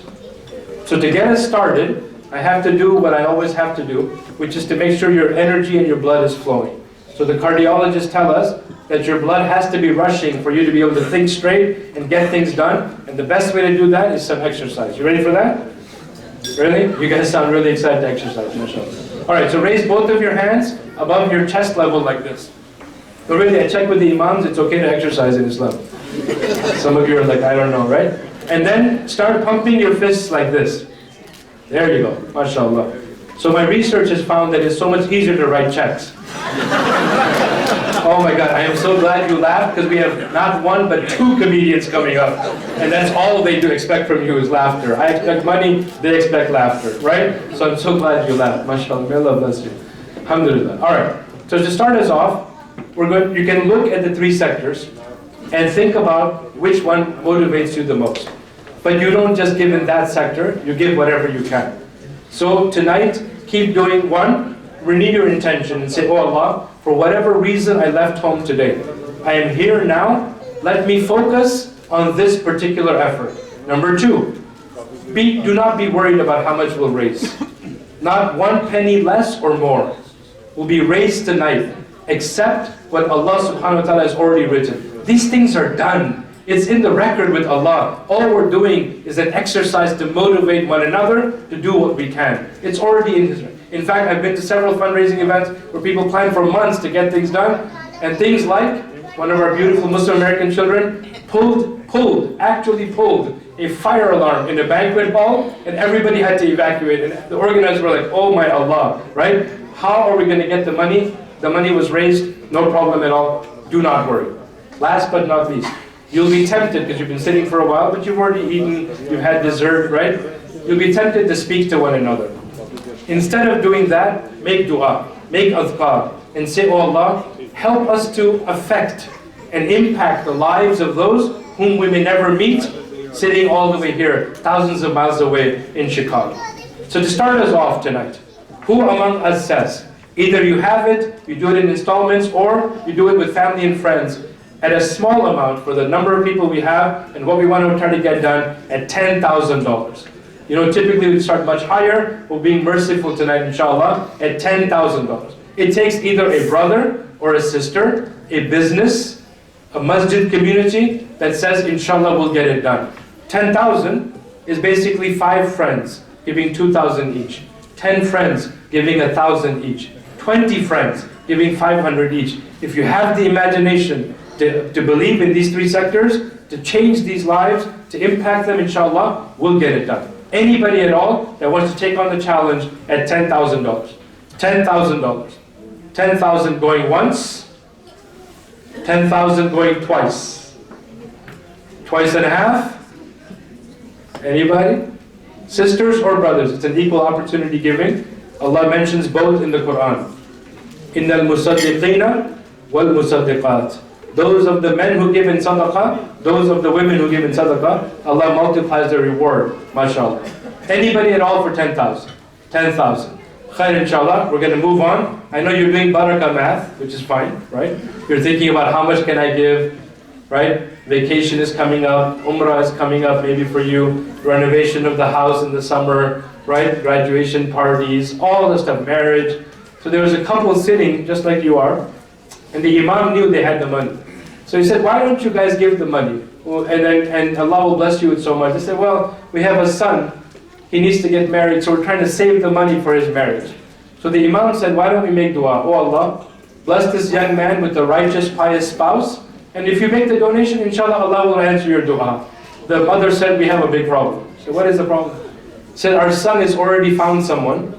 So to get us started, I have to do what I always have to do, which is to make sure your energy and your blood is flowing. So the cardiologists tell us that your blood has to be rushing for you to be able to think straight and get things done. And the best way to do that is some exercise. You ready for that? Really? You guys sound really excited to exercise, mashallah. All right, so raise both of your hands above your chest level like this. So really, I checked with the imams, it's okay to exercise in Islam. Some of you are like, I don't know, right? And then start pumping your fists like this. There you go, mashallah. So my research has found that it's so much easier to write checks. Oh my God, I am so glad you laughed, because we have not one but two comedians coming up. And that's all they do expect from you is laughter. I expect money, they expect laughter, right? So I'm so glad you laughed. MashaAllah, may Allah bless you. Alhamdulillah. All right, so to start us off, you can look at the three sectors and think about which one motivates you the most. But you don't just give in that sector, you give whatever you can. So tonight, keep doing one, renew your intention and say, oh Allah, for whatever reason I left home today, I am here now, let me focus on this particular effort. Number two, do not be worried about how much we'll raise. Not one penny less or more will be raised tonight, except what Allah subhanahu wa ta'ala has already written. These things are done. It's in the record with Allah. All we're doing is an exercise to motivate one another to do what we can. It's already in His record. In fact, I've been to several fundraising events where people plan for months to get things done, and things like one of our beautiful Muslim American children actually pulled a fire alarm in a banquet hall, and everybody had to evacuate. And the organizers were like, oh my Allah, right? How are we going to get the money? The money was raised, no problem at all. Do not worry. Last but not least, you'll be tempted, because you've been sitting for a while, but you've already eaten, you've had dessert, right? You'll be tempted to speak to one another. Instead of doing that, make dua, make adhkar, and say, oh Allah, help us to affect and impact the lives of those whom we may never meet, sitting all the way here, thousands of miles away in Chicago. So to start us off tonight, who among us says, either you have it, you do it in installments, or you do it with family and friends, at a small amount for the number of people we have and what we want to try to get done at $10,000. You know, typically we start much higher. We're being merciful tonight, inshallah, at $10,000. It takes either a brother or a sister, a business, a masjid community that says, inshallah, we'll get it done. 10,000 is basically 5 friends giving 2,000 each. 10 friends giving 1,000 each. 20 friends giving 500 each. If you have the imagination to believe in these three sectors, to change these lives, to impact them, inshallah, we'll get it done. Anybody at all that wants to take on the challenge at $10,000. $10,000. 10,000 going once, 10,000 going twice. Twice and a half? Anybody? Sisters or brothers? It's an equal opportunity giving. Allah mentions both in the Quran. إِنَّ الْمُصَدِّقِينَ وَالْمُصَدِّقَاتِ. Those of the men who give in sadaqah, those of the women who give in sadaqah, Allah multiplies their reward, mashallah. Anybody at all for 10,000? 10,000. Khair, inshallah, we're going to move on. I know you're doing barakah math, which is fine, right? You're thinking about how much can I give, right? Vacation is coming up, umrah is coming up maybe for you, renovation of the house in the summer, right? Graduation parties, all the stuff, marriage. So there was a couple sitting, just like you are, and the imam knew they had the money. So he said, why don't you guys give the money? Well, and Allah will bless you with so much. They said, well, we have a son. He needs to get married, so we're trying to save the money for his marriage. So the imam said, why don't we make dua? Oh Allah, bless this young man with a righteous, pious spouse. And if you make the donation, inshallah, Allah will answer your dua. The mother said, we have a big problem. So what is the problem? He said, our son has already found someone,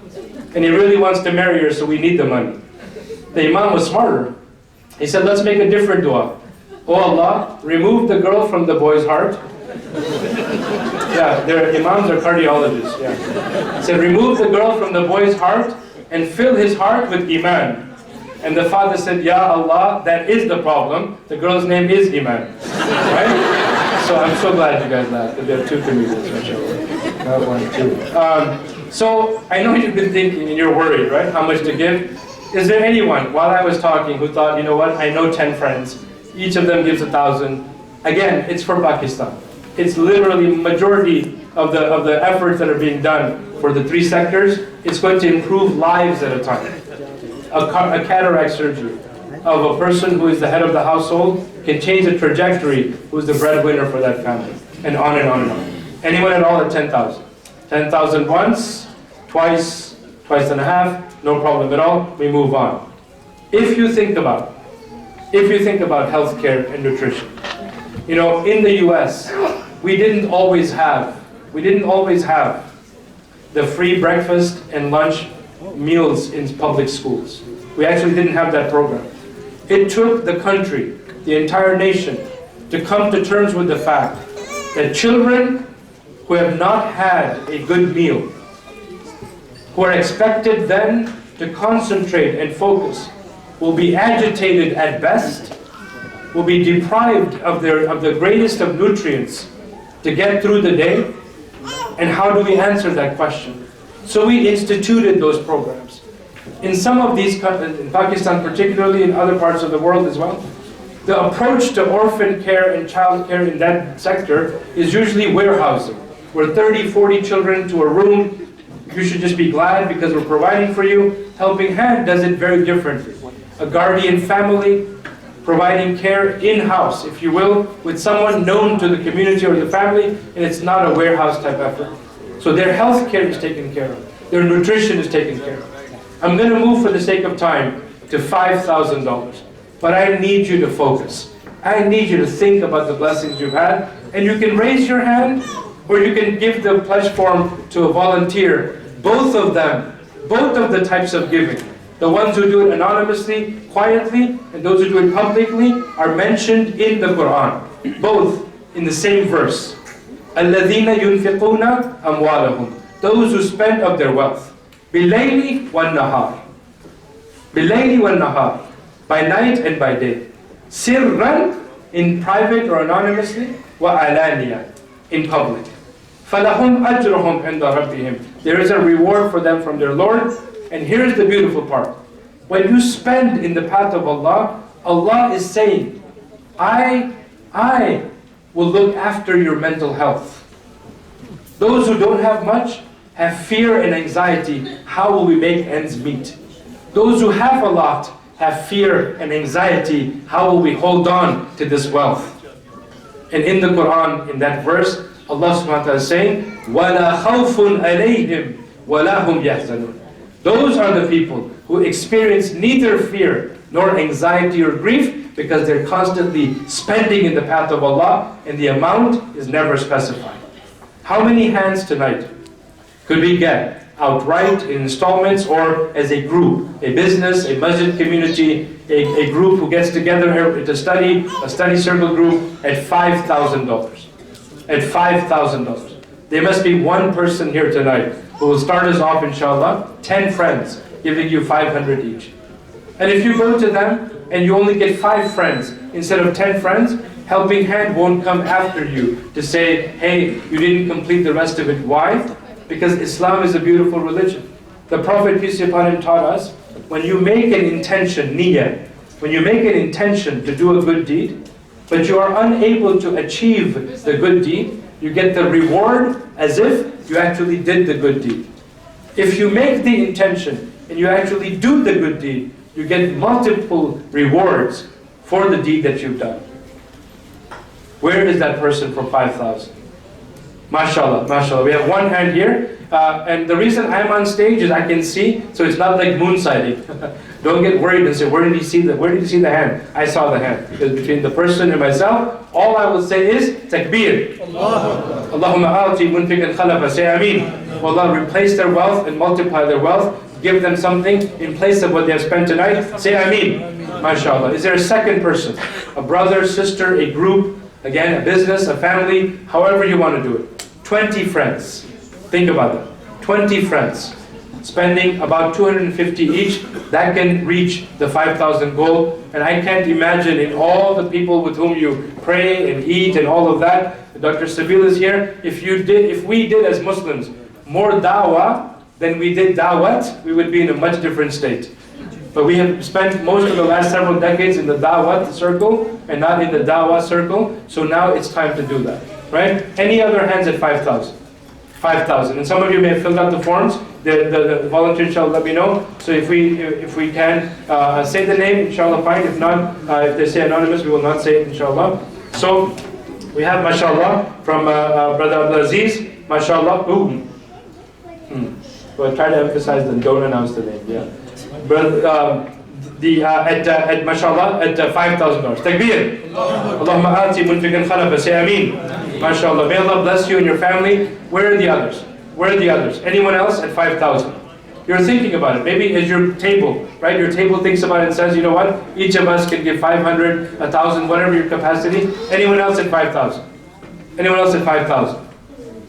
and he really wants to marry her, so we need the money. The imam was smarter. He said, let's make a different dua. Oh Allah, remove the girl from the boy's heart. Yeah, their imams are cardiologists. Yeah. He said, remove the girl from the boy's heart and fill his heart with iman. And the father said, Ya Allah, that is the problem. The girl's name is Iman. Right? So I'm so glad you guys laughed. There are two comedians, mashallah. Not one, two. So I know you've been thinking and you're worried, right? How much to give? Is there anyone, while I was talking, who thought, you know what, I know 10 friends. Each of them gives 1,000. Again, it's for Pakistan. It's literally majority of the efforts that are being done for the 3 sectors. It's going to improve lives at a time. A cataract surgery of a person who is the head of the household can change the trajectory who is the breadwinner for that family. And on and on and on. Anyone at all at 10,000? 10,000 once, twice, twice and a half, no problem at all. We move on. If you think about healthcare and nutrition, you know, in the US, we didn't always have the free breakfast and lunch meals in public schools. We actually didn't have that program. It took the country, the entire nation, to come to terms with the fact that children who have not had a good meal, who are expected then to concentrate and focus, will be agitated at best, will be deprived of the greatest of nutrients to get through the day. And how do we answer that question? So we instituted those programs. In some of these countries, in Pakistan particularly, in other parts of the world as well, the approach to orphan care and child care in that sector is usually warehousing. We're 30, 40 children to a room. You should just be glad because we're providing for you. Helping Hand does it very differently. A guardian family providing care in-house, if you will, with someone known to the community or the family, and it's not a warehouse type effort. So their health care is taken care of. Their nutrition is taken care of. I'm going to move for the sake of time to $5,000. But I need you to focus. I need you to think about the blessings you've had. And you can raise your hand, or you can give the pledge form to a volunteer. Both of them, both of the types of giving. The ones who do it anonymously, quietly, and those who do it publicly are mentioned in the Quran. Both in the same verse. الَّذِينَ يُنْفِقُونَ أَمْوَالَهُمْ. Those who spend of their wealth. بِاللَّيْلِ وَالنَّهَارِ. بِاللَّيْلِ وَالنَّهَارِ. By night and by day. سِرًّا, in private or anonymously. وَعَلَانِيًا, in public. فَلَهُمْ أَجْرُهُمْ عِنْدَ رَبِّهِمْ. There is a reward for them from their Lord. And here's the beautiful part. When you spend in the path of Allah, Allah is saying, I will look after your mental health. Those who don't have much have fear and anxiety. How will we make ends meet? Those who have a lot have fear and anxiety. How will we hold on to this wealth? And in the Quran, in that verse, Allah subhanahu wa ta'ala is saying, وَلَا خَوْفٌ عَلَيْهِمْ وَلَا هُمْ يَحْزَنُونَ. Those are the people who experience neither fear nor anxiety or grief because they're constantly spending in the path of Allah and the amount is never specified. How many hands tonight could we get outright in installments or as a group, a business, a masjid community, a group who gets together here to study, a study circle group at $5,000? At $5,000. There must be one person here tonight who will start us off, inshallah, 10 friends, giving you 500 each. And if you go to them and you only get 5 friends instead of 10 friends, Helping Hand won't come after you to say, hey, you didn't complete the rest of it. Why? Because Islam is a beautiful religion. The Prophet, peace be upon him, taught us, when you make an intention, niyyah, when you make an intention to do a good deed, but you are unable to achieve the good deed, you get the reward as if you actually did the good deed. If you make the intention and you actually do the good deed, you get multiple rewards for the deed that you've done. Where is that person from 5,000? MashaAllah, MashaAllah. We have one hand here. And the reason I'm on stage is I can see, so it's not like moon sighting. Don't get worried and say, where did you see the hand? I saw the hand. Because between the person and myself, all I will say is, takbir. Allahumma a'ti munfiqan khalafa. Say Ameen. Allah, replace their wealth and multiply their wealth. Give them something in place of what they have spent tonight. Say Ameen. MashaAllah. Is there a second person? A brother, sister, a group, again, a business, a family, however you want to do it. 20 friends. Think about that. 20 friends. Spending about 250 each, that can reach the 5,000 goal. And I can't imagine in all the people with whom you pray and eat and all of that. Dr. Sabil is here. If we did as Muslims more da'wah than we did da'wat, we would be in a much different state. But we have spent most of the last several decades in the da'wat circle and not in the da'wah circle. So now it's time to do that, right? Any other hands at 5,000? 5,000. And some of you may have filled out the forms. The volunteer shall let me know. So if we can say the name, inshallah, fine. If not, if they say anonymous, we will not say it, inshallah. So we have, mashallah, from Brother Abdulaziz, mashallah. Ooh. Well, try to emphasize the don't announce the name. Yeah. Brother, at mashallah, at $5,000. Takbir. Allahumma ati munfiqan khalafa. Say Ameen. MashaAllah. May Allah bless you and your family. Where are the others? Where are the others? Anyone else at 5,000? You're thinking about it. Maybe as your table, right? Your table thinks about it and says, you know what? Each of us can give 500, 1,000, whatever your capacity. Anyone else at 5,000? Anyone else at 5,000?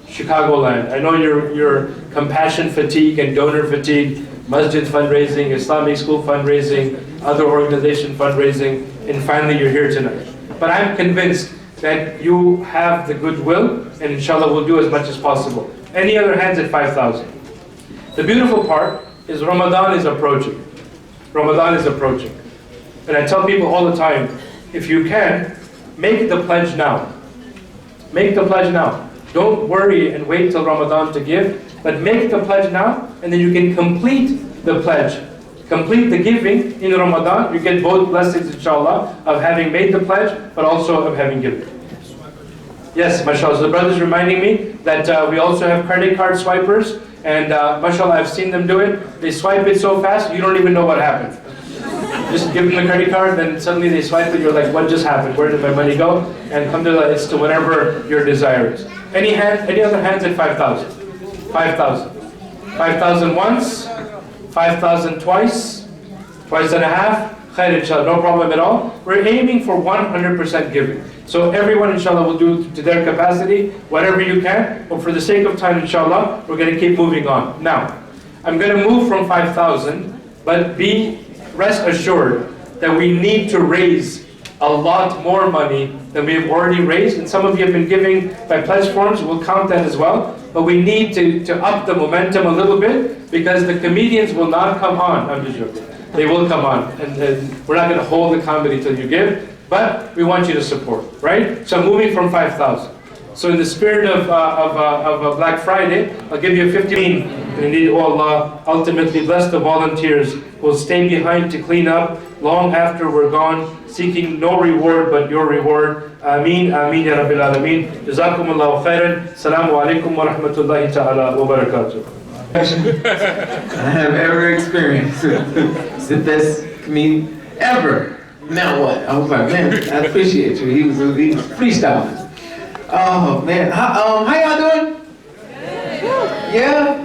Chicagoland. I know your compassion fatigue and donor fatigue, masjid fundraising, Islamic school fundraising, other organization fundraising, and finally you're here tonight. But I'm convinced that you have the goodwill, and inshallah we'll do as much as possible. Any other hands at 5,000? The beautiful part is Ramadan is approaching. Ramadan is approaching. And I tell people all the time, if you can, make the pledge now. Make the pledge now. Don't worry and wait till Ramadan to give, but make the pledge now, and then you can complete the pledge. Complete the giving in Ramadan. You get both blessings, inshallah, of having made the pledge, but also of having given. Yes, mashallah. So the brother's reminding me that we also have credit card swipers, and mashallah, I've seen them do it. They swipe it so fast, you don't even know what happened. Just give them the credit card, then suddenly they swipe it, you're like, what just happened? Where did my money go? And alhamdulillah, it's to whatever your desire is. Any other hands at 5,000? 5,000. 5,000 once, 5,000 twice, twice and a half. Khair, inshallah, no problem at all. We're aiming for 100% giving. So everyone, inshallah, will do to their capacity, whatever you can. But for the sake of time, inshallah, we're going to keep moving on. Now, I'm going to move from 5,000, but rest assured that we need to raise a lot more money than we have already raised. And some of you have been giving by pledge forms. We'll count that as well. But we need to up the momentum a little bit, because the comedians will not come on. I'm just joking. They will come on. And we're not going to hold the comedy till you give. But we want you to support, right? So I'm moving from 5,000. So in the spirit of Black Friday, I'll give you 15. And indeed, oh Allah, ultimately bless the volunteers who will stay behind to clean up long after we're gone, seeking no reward but your reward. Ameen, Ameen, Ya Rabbil Alameen. Jazakumullahu khairan. Assalamu alaikum wa rahmatullahi ta'ala wa barakatuh. I have ever experienced. It's the best comedian ever. Now what? I was like, man, I appreciate you. He was freestyling. Oh man, how y'all doing? Yeah,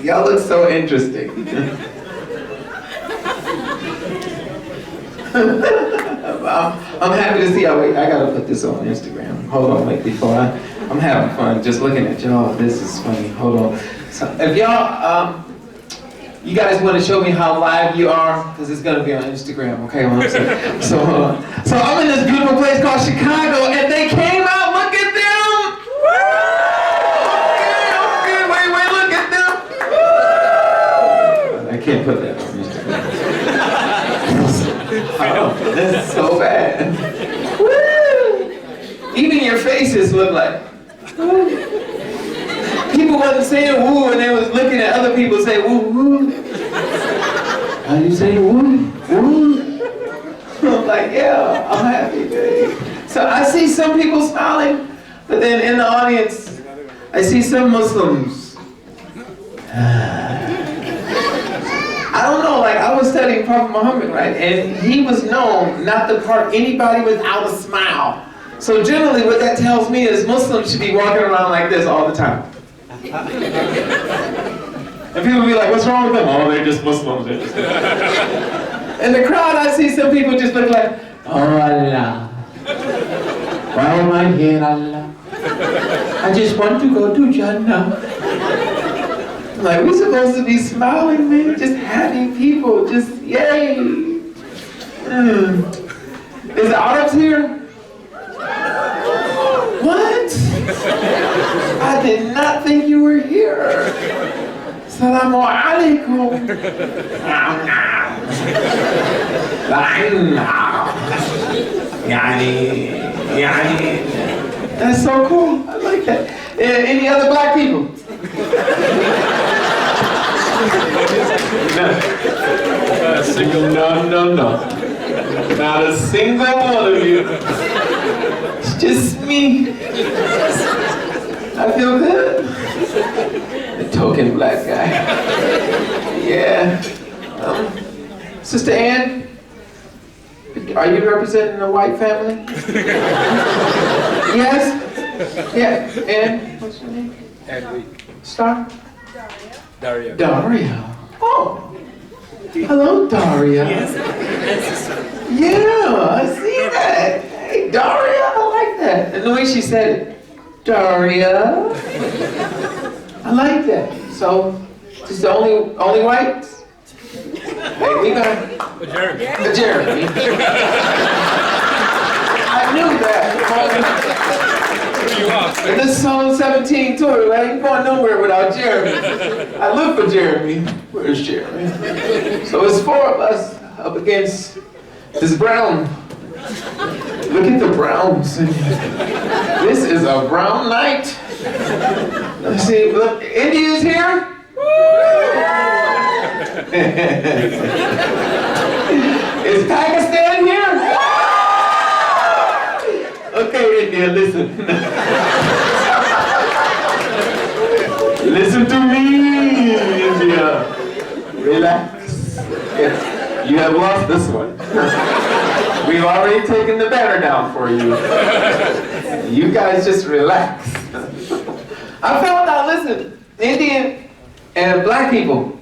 y'all look so interesting. I'm happy to see y'all. Wait, I gotta put this on Instagram. Hold on, wait, before I'm having fun just looking at y'all. This is funny. Hold on. So if y'all, you guys want to show me how live you are, because it's gonna be on Instagram. Okay, well, so I'm in this beautiful place called Chicago, and they came out. Look at them. Okay, wait, look at them. I can't put that on Instagram. Oh, this is so bad. Woo! Even your faces look like. People wasn't saying woo, and they was looking at other people say woo woo. How you say woo woo? I'm like, yeah, I'm happy, baby. So I see some people smiling, but then in the audience, I see some Muslims. I don't know, like I was studying Prophet Muhammad, right? And he was known not to part anybody without a smile. So generally what that tells me is Muslims should be walking around like this all the time. And people be like, what's wrong with them? Oh, they're just Muslims. In the crowd, I see some people just look like, oh Allah, why am I here, Allah? I just want to go to Jannah. Like, we're supposed to be smiling, man, just happy people, just yay. Is the Arabs here? What? I did not think you were here. Assalamu alaikum. That's so cool. I like that. Any other black people? No. Not a single one of you. It's just me. I feel good. The token black guy. Yeah. Sister Ann, are you representing a white family? Yes? Yeah. Ann, what's your name? Star? Daria. Daria. Oh. Hello, Daria. Yeah, I see that. Hey, Daria, I like that. And the way she said it, Daria. I like that. So, this is the only whites? Hey, we got Jeremy. Jeremy. I knew that. And this is on 17 tour, I ain't going nowhere without Jeremy. I look for Jeremy. Where's Jeremy? So it's four of us up against this brown. Look at the browns. This is a brown night. Let's see, look, India's here? Is Pakistan here? Okay, India, listen. Listen to me, India. Relax. You have lost this one. We've already taken the banner down for you. You guys just relax. I found out, listen, Indian and black people,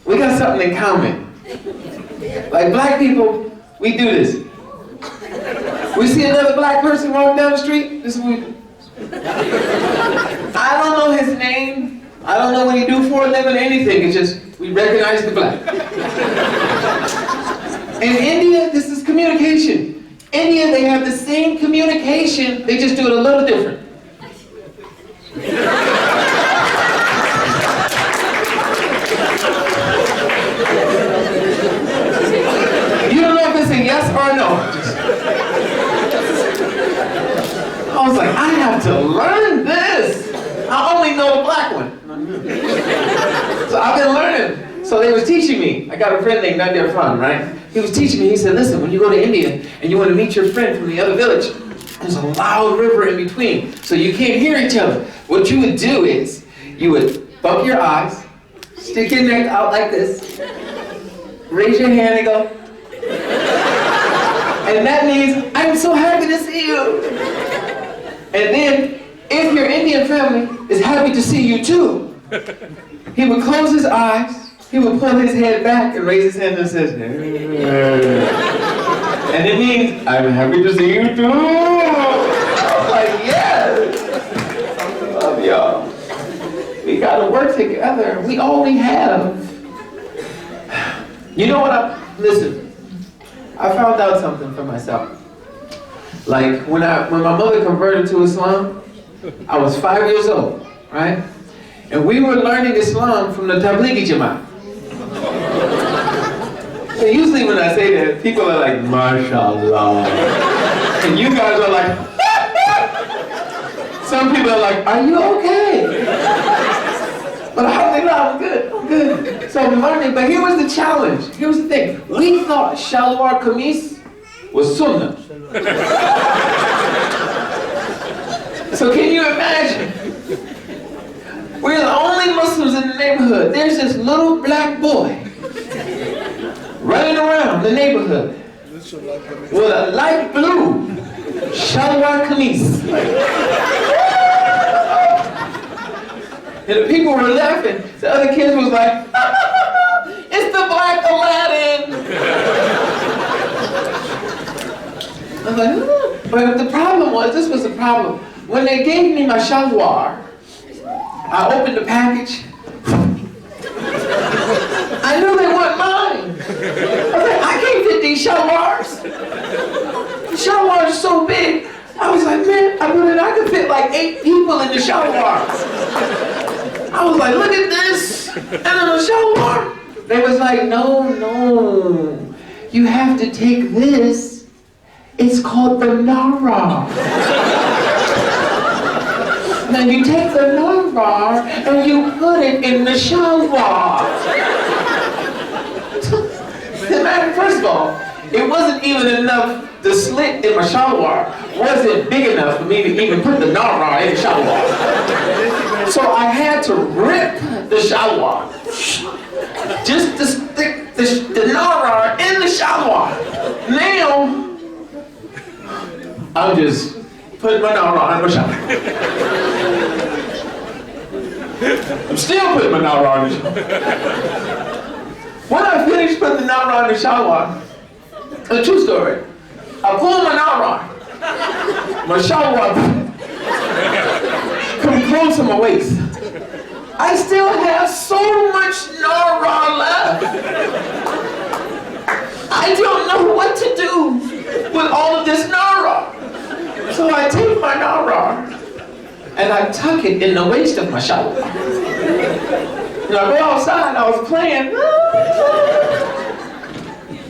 we got something in common. Like black people, we do this. We see another black person walking down the street, this is what we do. I don't know his name, I don't know what he do for a living or anything, it's just, we recognize the black. In India, this is communication. India, they have the same communication, they just do it a little different. You don't know if it's a yes or a no. I was like, I have to learn this. I only know the black one. So I've been learning. So they was teaching me. I got a friend named Nadir Khan, right? He was teaching me, he said, listen, when you go to India and you want to meet your friend from the other village, there's a loud river in between, so you can't hear each other. What you would do is, you would Poke your eyes. Stick your neck out like this. Raise your hand and go. And that means, I'm so happy to see you. And then, if your Indian family is happy to see you too, he would close his eyes, he would pull his head back and raise his hand and says, and it means, I'm happy to see you too. I was like, yes. I love y'all. We gotta work together. We only have. You know what listen, I found out something for myself. Like when my mother converted to Islam, I was 5 years old, right? And we were learning Islam from the Tablighi Jamaat. And usually when I say that, people are like, MashaAllah. And you guys are like, some people are like, are you okay? But alhamdulillah, I'm good. So I'm learning, but here was the challenge. Here was the thing. We thought shalwar kameez was sunnah. So can you imagine? We're the only Muslims in the neighborhood. There's this little black boy running around the neighborhood with a light blue shalwar kameez. And the people were laughing. The other kids was like, it's the Black Aladdin. I was like, oh. But the problem was, this was the problem. When they gave me my shalwar, I opened the package. I knew they weren't mine. I was like, I can't fit these shalwars. The shalwars are so big. I was like, man, I could fit like 8 people in the shalwars. I was like, look at this, and then the shalwar. They was like, no, you have to take this. It's called the nara. Now you take the nara and you put it in the shalwar. First of all, it wasn't even enough. The slit in my shalwar wasn't big enough for me to even put the nara in the shalwar. So I had to rip the shalwar, just to stick the nara in the shalwar. Now, I'm just putting my nara in my shalwar. I'm still putting my nara in the shalwar. When I finished putting the nara in the shalwar, a true story, I pulled my nara, my shalwar come close to my waist. I still have so much nara left. I don't know what to do with all of this nara. So I take my nara and I tuck it in the waist of my shalwar. And I go outside, I was playing.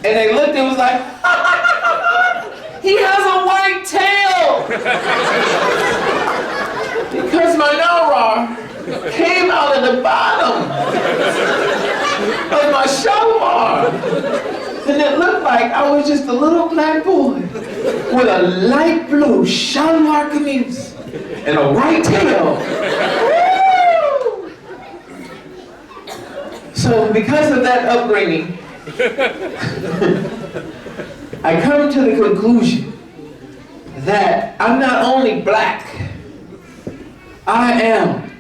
And they looked and was like, he has a white tail. Because my nara came out of the bottom of my shalwar. And it looked like I was just a little black boy with a light blue shalwar kameez and a white tail. Woo! So because of that upbringing, I come to the conclusion that I'm not only black, I am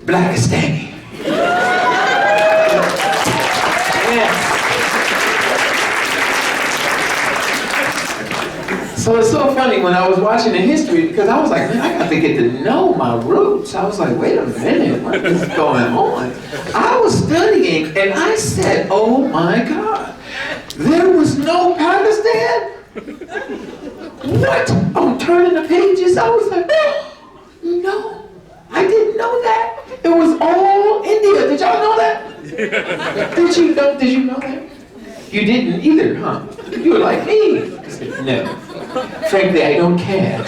Blackistani. Yes. So it's so funny when I was watching the history, because I was like, man, I got to get to know my roots. I was like, wait a minute, what is going on? I was studying and I said, oh my God, there was no Pakistan? What? I'm turning the pages. I was like, no, I didn't know that. It was all India. Did y'all know that? Did you know that? You didn't either, huh? You were like me. I said, no. Frankly, I don't care.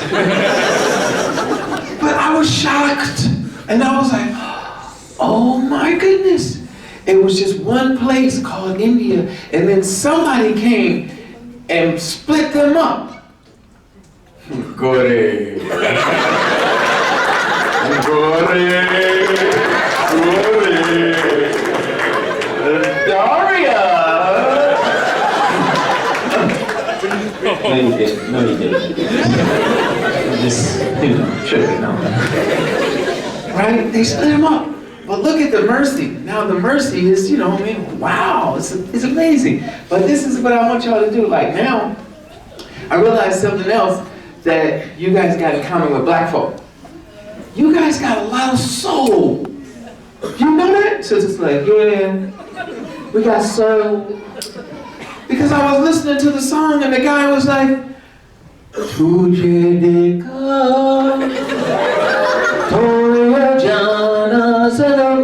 But I was shocked. And I was like, oh my goodness. It was just one place called India. And then somebody came and split them up. Gore. Gore. No, you didn't. No, you didn't. Just, tripping on. Right? They split him up. But look at the mercy. Now the mercy is, wow, it's amazing. But this is what I want y'all to do. Like now, I realized something else that you guys got in common with black folk. You guys got a lot of soul. You know that? So it's like, yeah, we got soul. Because I was listening to the song and the guy was like, Tujhe dekha, thoya jana sanam.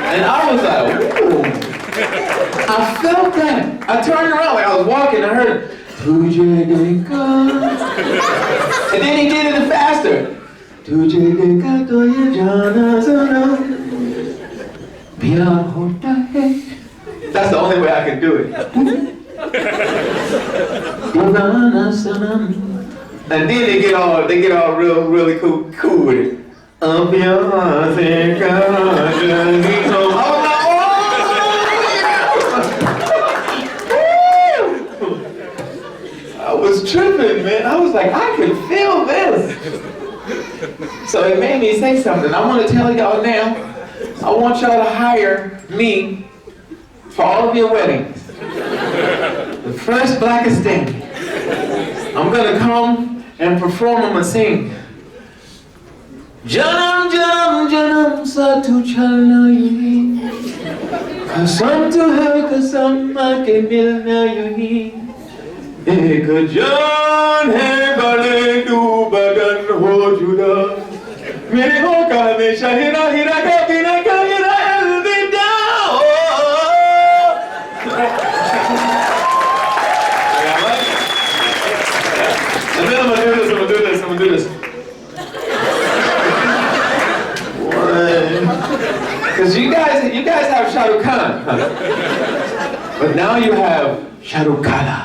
And I was like, ooh. I felt that. I turned around like I was walking, I heard, Tujhe dekha. And then he did it faster. Tujhe dekha, thoya jana sanam. Pyar hota hai. That's the only way I can do it. And then they get all really cool with it. I was tripping, man. I was like, I can feel this. So it made me say something. I want to tell y'all now. I want y'all to hire me for all of your weddings. The first Blackistan. I'm gonna come and perform. I'm gonna sing. Janam janam janam satu chalna yuhi. Kasam tu hai kasam ke milna yuhi. Ek jaan hai bade du badan ho juda. Mere ho ka hamesha hira hira ka bina ka hira alvida. And then I'm gonna do this. Because you guys have Shah Rukh Khan. But now you have Shah Rukh Kala.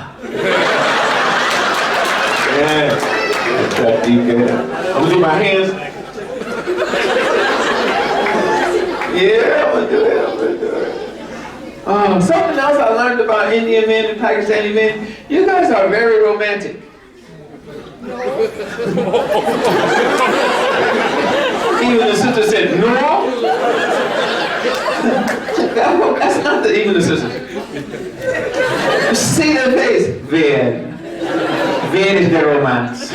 Yeah. That's that deep there. I'm gonna do my hands. Yeah, I'm gonna do it. Something else I learned about Indian men and Pakistani men, you guys are very romantic. Even the sister said, no. That's not even the sister. You see their face. Ven is the romance.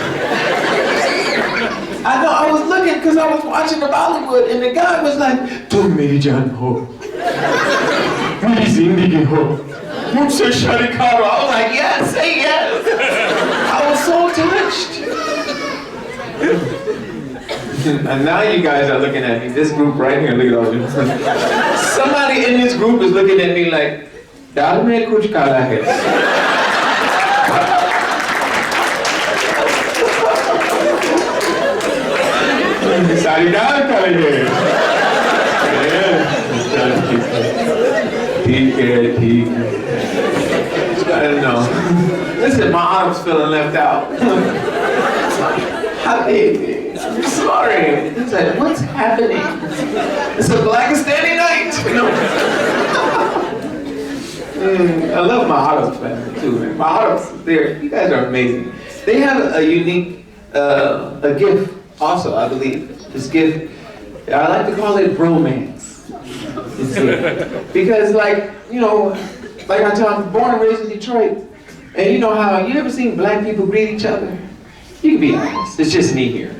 I know, I was looking because I was watching the Bollywood and the guy was like, Tum meri jaan ho. Meri zindagi ho. Mujhse shadi karo. I was like, yes, say yes. I was so touched. And now you guys are looking at me. This group right here, look at all this. Somebody in this group is looking at me like, Dal mein kuch kala hai. Sari dal kala hai. Theek hai. I don't know. Listen, my arm's feeling left out. Habibi. I'm sorry. It's like, what's happening? It's a Pakistani night. I love my Arabs family too, man. My Arabs, you guys are amazing. They have a unique, a gift also, I believe. This gift, I like to call it bromance. Because like I tell I'm born and raised in Detroit. And you know how, you ever seen black people greet each other? You can be honest, it's just me here.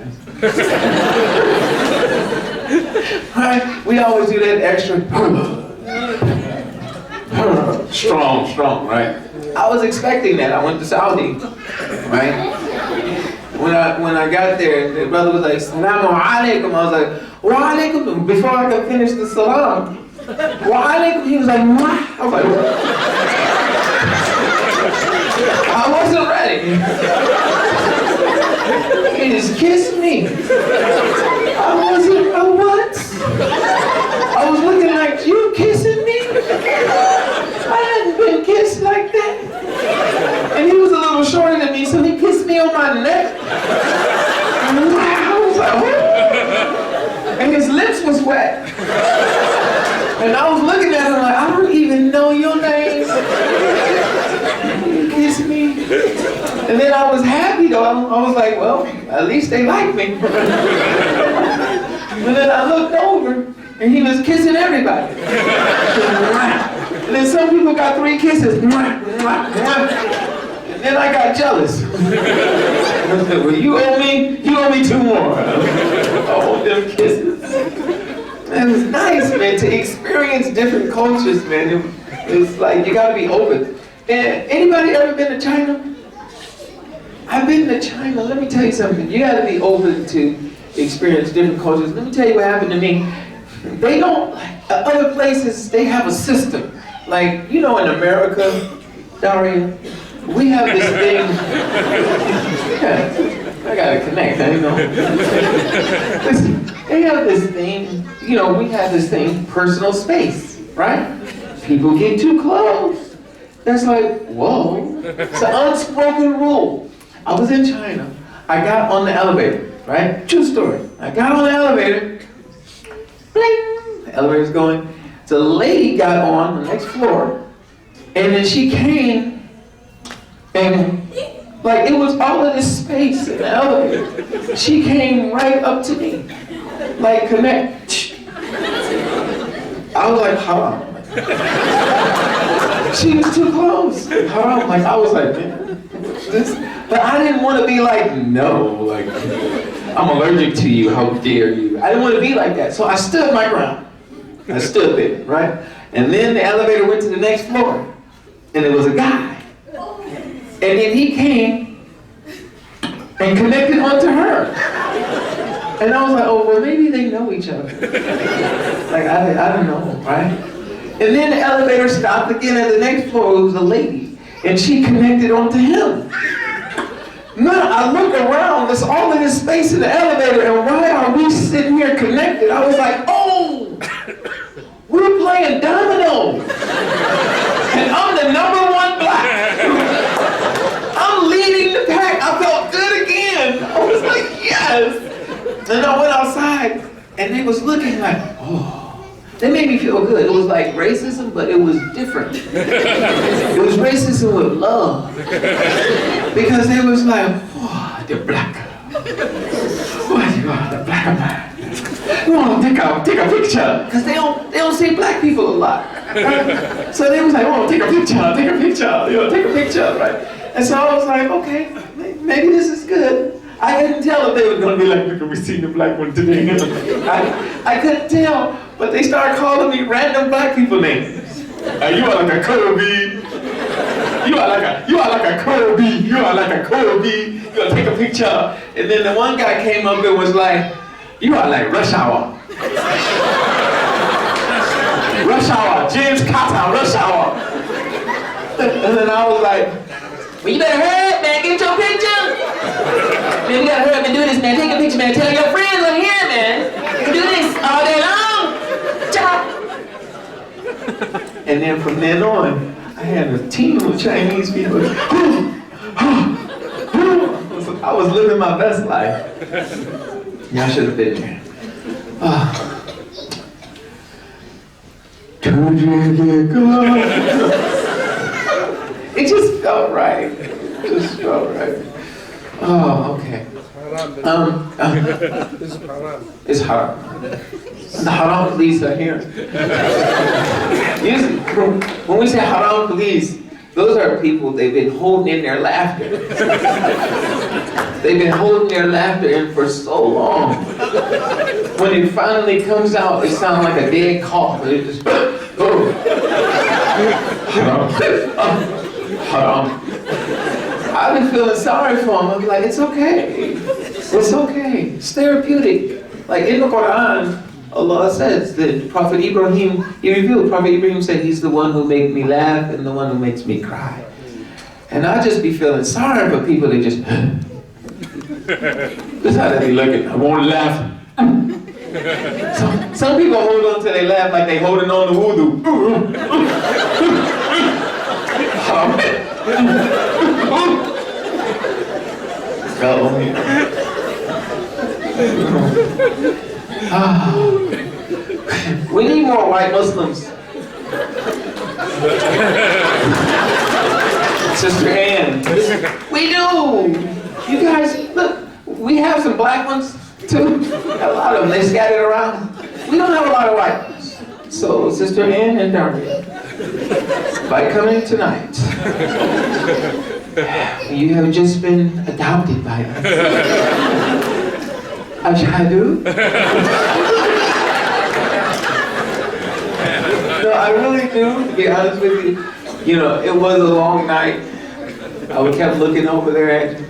Right? We always do that extra strong, right? I was expecting that. I went to Saudi, right? When I got there, the brother was like, Salamu alaikum. I was like, wa alaikum. Before I could finish the salam, wa alaikum. He was like, what? I was like, what? I wasn't ready. He just kissed me. I wasn't, what? I was looking like, you kissing me? I hadn't been kissed like that. And he was a little shorter than me, so he kissed me on my neck. And I was like, what? And his lips was wet. And I was looking at him like, I don't even know your name. You kiss me. then I was happy though. I was like, well, at least they like me. But then I looked over and he was kissing everybody. And then some people got 3 kisses. And then I got jealous. I said, well, you owe me 2 more. I want them kisses. And it was nice, man, to experience different cultures, man. It's like, you gotta be open. And anybody ever been to China? I've been to China. Let me tell you something. You gotta be open to experience different cultures. Let me tell you what happened to me. They don't, other places, they have a system. Like, you know, in America, Daria, we have this thing. Yeah, I gotta connect, you know. Listen, they have this thing, you know, we have this thing, personal space, right? People get too close. That's like, whoa. It's an unspoken rule. I was in China. I got on the elevator, right? True story. I got on the elevator. Bling! The elevator's going. So the lady got on the next floor. And then she came. And like it was all of this space in the elevator. She came right up to me. Like connect. I was like, haram. She was too close. Haram. Like I was like, man, this. But I didn't want to be like, no, like, I'm allergic to you, how dare you. I didn't want to be like that, so I stood my ground. I stood there, right? And then the elevator went to the next floor, and it was a guy. And then he came and connected onto her. And I was like, oh, well, maybe they know each other. Like, I don't know, right? And then the elevator stopped again at the next floor, it was a lady, and she connected onto him. Now I look around, there's all of this space in the elevator, and why are we sitting here connected? I was like, oh, we're playing dominoes. And I'm the #1 black. I'm leading the pack. I felt good again. I was like, yes. And I went outside, and they was looking like, oh. They made me feel good. It was like racism, but it was different. It was racism with love. Because they was like, oh, the black. Why you are the black man? You want to take a picture? Because they don't see black people a lot. So they was like, oh, take a picture, you know, take a picture, right? And so I was like, okay, maybe this is good. I couldn't tell if they were going to be like, look, we seen the black one today. I couldn't tell, but they started calling me random black people names. You are like a Kirby. You are like a Kirby. You are like a Kirby. You gotta take a picture. And then the one guy came up and was like, you are like Rush Hour. Rush Hour, James Carter, Rush Hour. And then I was like, well, you better hurry up, man, get your picture. Man, we gotta hurry up and do this, man. Take a picture, man. Tell your friends I'm here, man. You can do this all day long. Ciao. And then from then on, I had a team of Chinese people. I was living my best life. Y'all should have been there. It just felt right. It just felt right. Oh, okay. It's haram. The haram police are here. Usually, when we say haram police, those are people, they've been holding in their laughter. They've been holding their laughter in for so long. When it finally comes out, it sounds like a dead cough. It just, oh. Haram. Haram. I've been feeling sorry for them. I'll be like, it's okay. It's okay. It's therapeutic. Like in the Quran, Allah says that Prophet Ibrahim, he revealed, Prophet Ibrahim said he's the one who makes me laugh and the one who makes me cry. And I just be feeling sorry for people that just, that's how they be looking. I won't laugh. Some people hold on till they laugh like they holding on to voodoo. We need more white Muslims. Sister Ann. We do. You guys, look, we have some black ones too. A lot of them, they scattered around. We don't have a lot of white ones. So, Sister Ann and Daria, by coming tonight, you have just been adopted by us. Ashhadu. No, I really do, to be honest with you. You know, it was a long night. I kept looking over there at,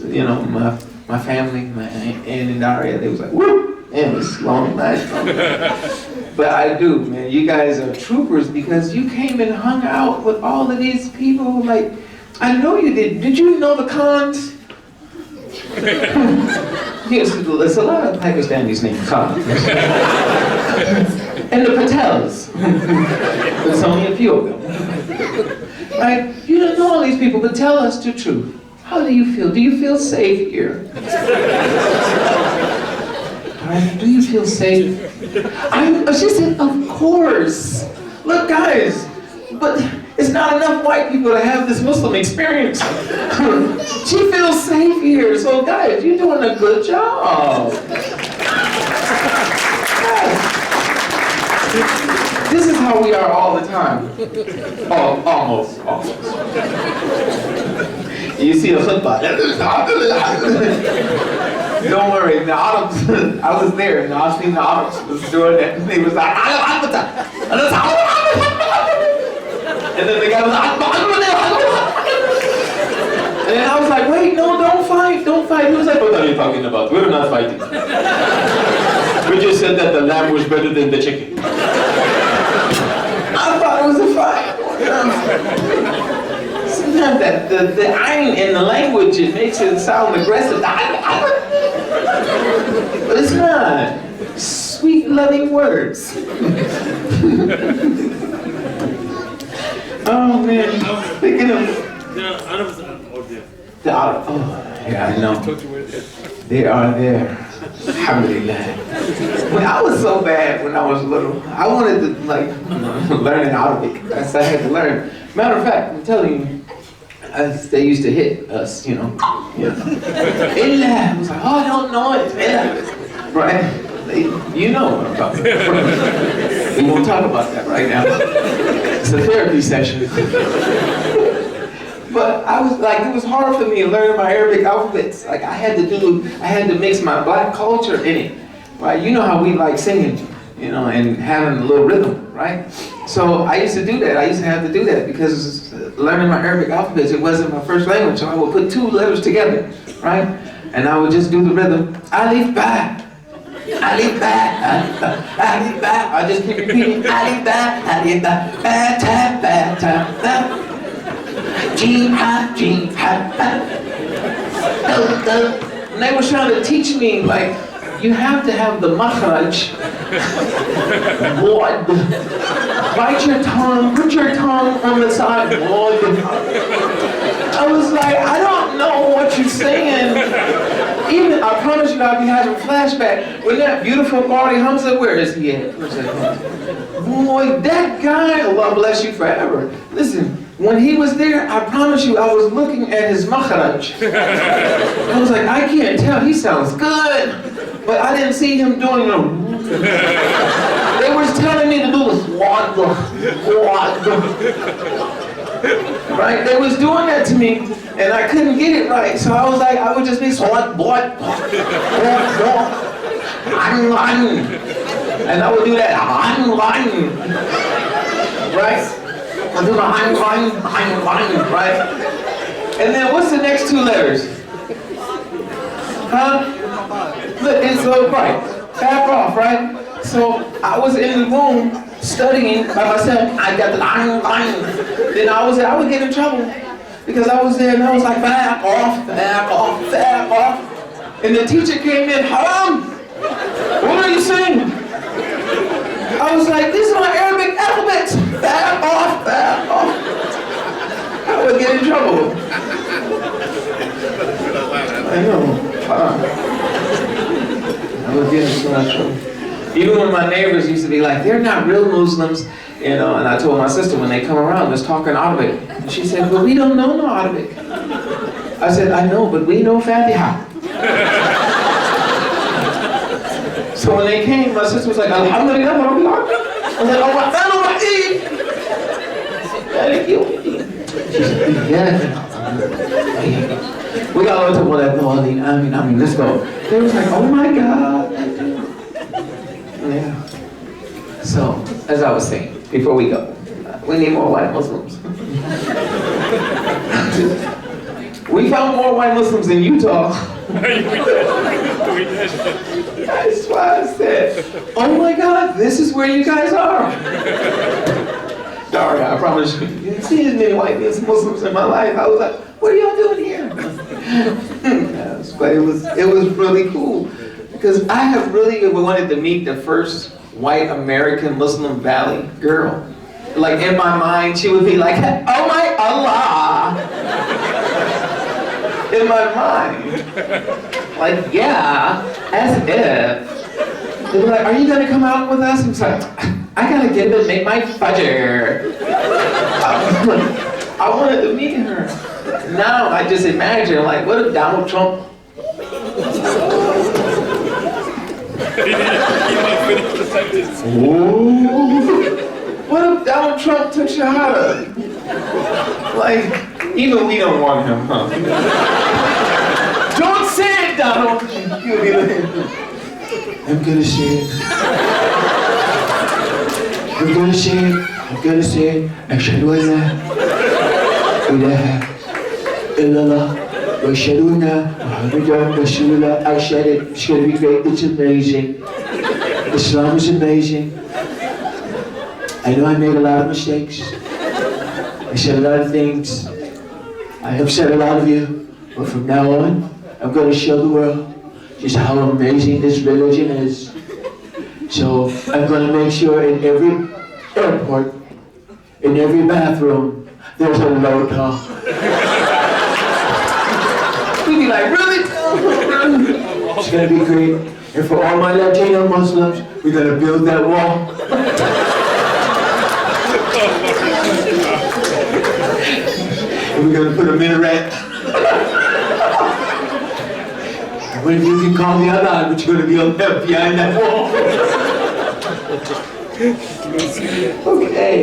you know, my family, my Aunt Ann and Daria. They was like, whoop, it was a long night. But I do, man. You guys are troopers because you came and hung out with all of these people. Like, I know you did. Did you know the Khans? Yes, there's a lot of Pakistanis named Khan. And the Patels. There's only a few of them. Right? You don't know all these people, but tell us the truth. How do you feel? Do you feel safe here? Right? Do you feel safe? She said, of course. Look, guys, but it's not enough white people to have this Muslim experience. She feels safe here. So, guys, you're doing a good job. This is how we are all the time. Oh, almost. You see a khutbah. Don't worry, the Arabs, I was there, and I seen the Arabs was doing it, and they was like, and then the guy was like, and then I was like, wait, no, don't fight. He was like, what are you talking about? We're not fighting. We just said that the lamb was better than the chicken. I thought it was a fight. Sometimes that the ayn in the language, it makes it sound aggressive. But it's not. Sweet, loving words. Oh man, thinking of There are Arabs out there. the Arab. Oh, yeah, I know. They are there. Alhamdulillah. When I was so bad when I was little, I wanted to like learn in Arabic. That's I had to learn. Matter of fact, I'm telling you, they used to hit us, you know. Illa. I was like, oh, I don't know it. Illa. Right? You know what I'm talking about. We won't talk about that right now. It's a therapy session. But I was like, it was hard for me to learn my Arabic alphabets. Like I had to mix my black culture in it. Right? You know how we like singing, you know, and having a little rhythm, right? So I used to do that. I used to have to do that because learning my Arabic alphabets, it wasn't my first language. So I would put two letters together, right? And I would just do the rhythm. Alif ba. Alif ba. Alif ba. I just keep repeating. Alif ba. Alif ba. Ba ta ba ta ba. Jim ha, jim ha, ha. And they were trying to teach me, like, you have to have the makhraj. Wad. Bite your tongue, put your tongue on the side. Wad. I was like, I don't know what you're saying. Even, I promise you, I'll be having a flashback. When that beautiful Qari Hamza, where is he at? Where's that Hamza? Boy, that guy, Allah bless you forever. Listen. When he was there, I promise you, I was looking at his makhraj. I was like, I can't tell, he sounds good. But I didn't see him doing them. They were telling me to do this. Right? They was doing that to me, and I couldn't get it right. So I was like, I would just be and I would do that. Right? I do the right? And then what's the next two letters? Huh? Look, it's so right. Back off, right? So I was in the room studying by myself. I got the Then I would get in trouble because I was there and I was like, back off, back off, back off. And the teacher came in, Haram, what are you saying? I was like, these are my Arabic alphabets. Back off, back off. I would get in trouble. I know. I would get in so much trouble. Even when my neighbors used to be like, they're not real Muslims, you know, and I told my sister when they come around, let's talk in Arabic. And she said, well, we don't know no Arabic. I said, I know, but we know Fatiha. So when they came, my sister was like, Alhamdulillah, I was like, oh, my God, thank you. She said, yeah. We got to talk about that, I mean, let's go. They was like, oh my God. Yeah. So, as I was saying, before we go, we need more white Muslims. We found more white Muslims in Utah. That's why I said, oh my God, this is where you guys are. Darn, I promise you, you didn't see as many white Muslims in my life. I was like, what are y'all doing here? Yes, but it was really cool. Because I have really wanted to meet the first white American Muslim Valley girl. Like in my mind, she would be like, oh my Allah. In my mind. Like, yeah, as if. They'd be like, are you gonna come out with us? I'm like, I gotta get up and make my fudger. I wanted to meet her. Now I just imagine, like, what if Donald Trump what if Donald Trump took Shahada? Like, even we don't want him, huh? Don't say it, Donald! You'll be like, I'm gonna say it. I'm gonna say it. I'm gonna say it. Ashhadu an la ilaha illallah. I said it, it's going to be great, it's amazing. Islam is amazing. I know I made a lot of mistakes. I said a lot of things. I upset a lot of you. But from now on, I'm going to show the world just how amazing this religion is. So I'm going to make sure in every airport, in every bathroom, there's a lota. We'd be like, really? It's gonna be great. And for all my Latino Muslims, we're gonna build that wall. And we're gonna put a minaret. And when you can call me Allah, but you're gonna be up there behind that wall. Okay.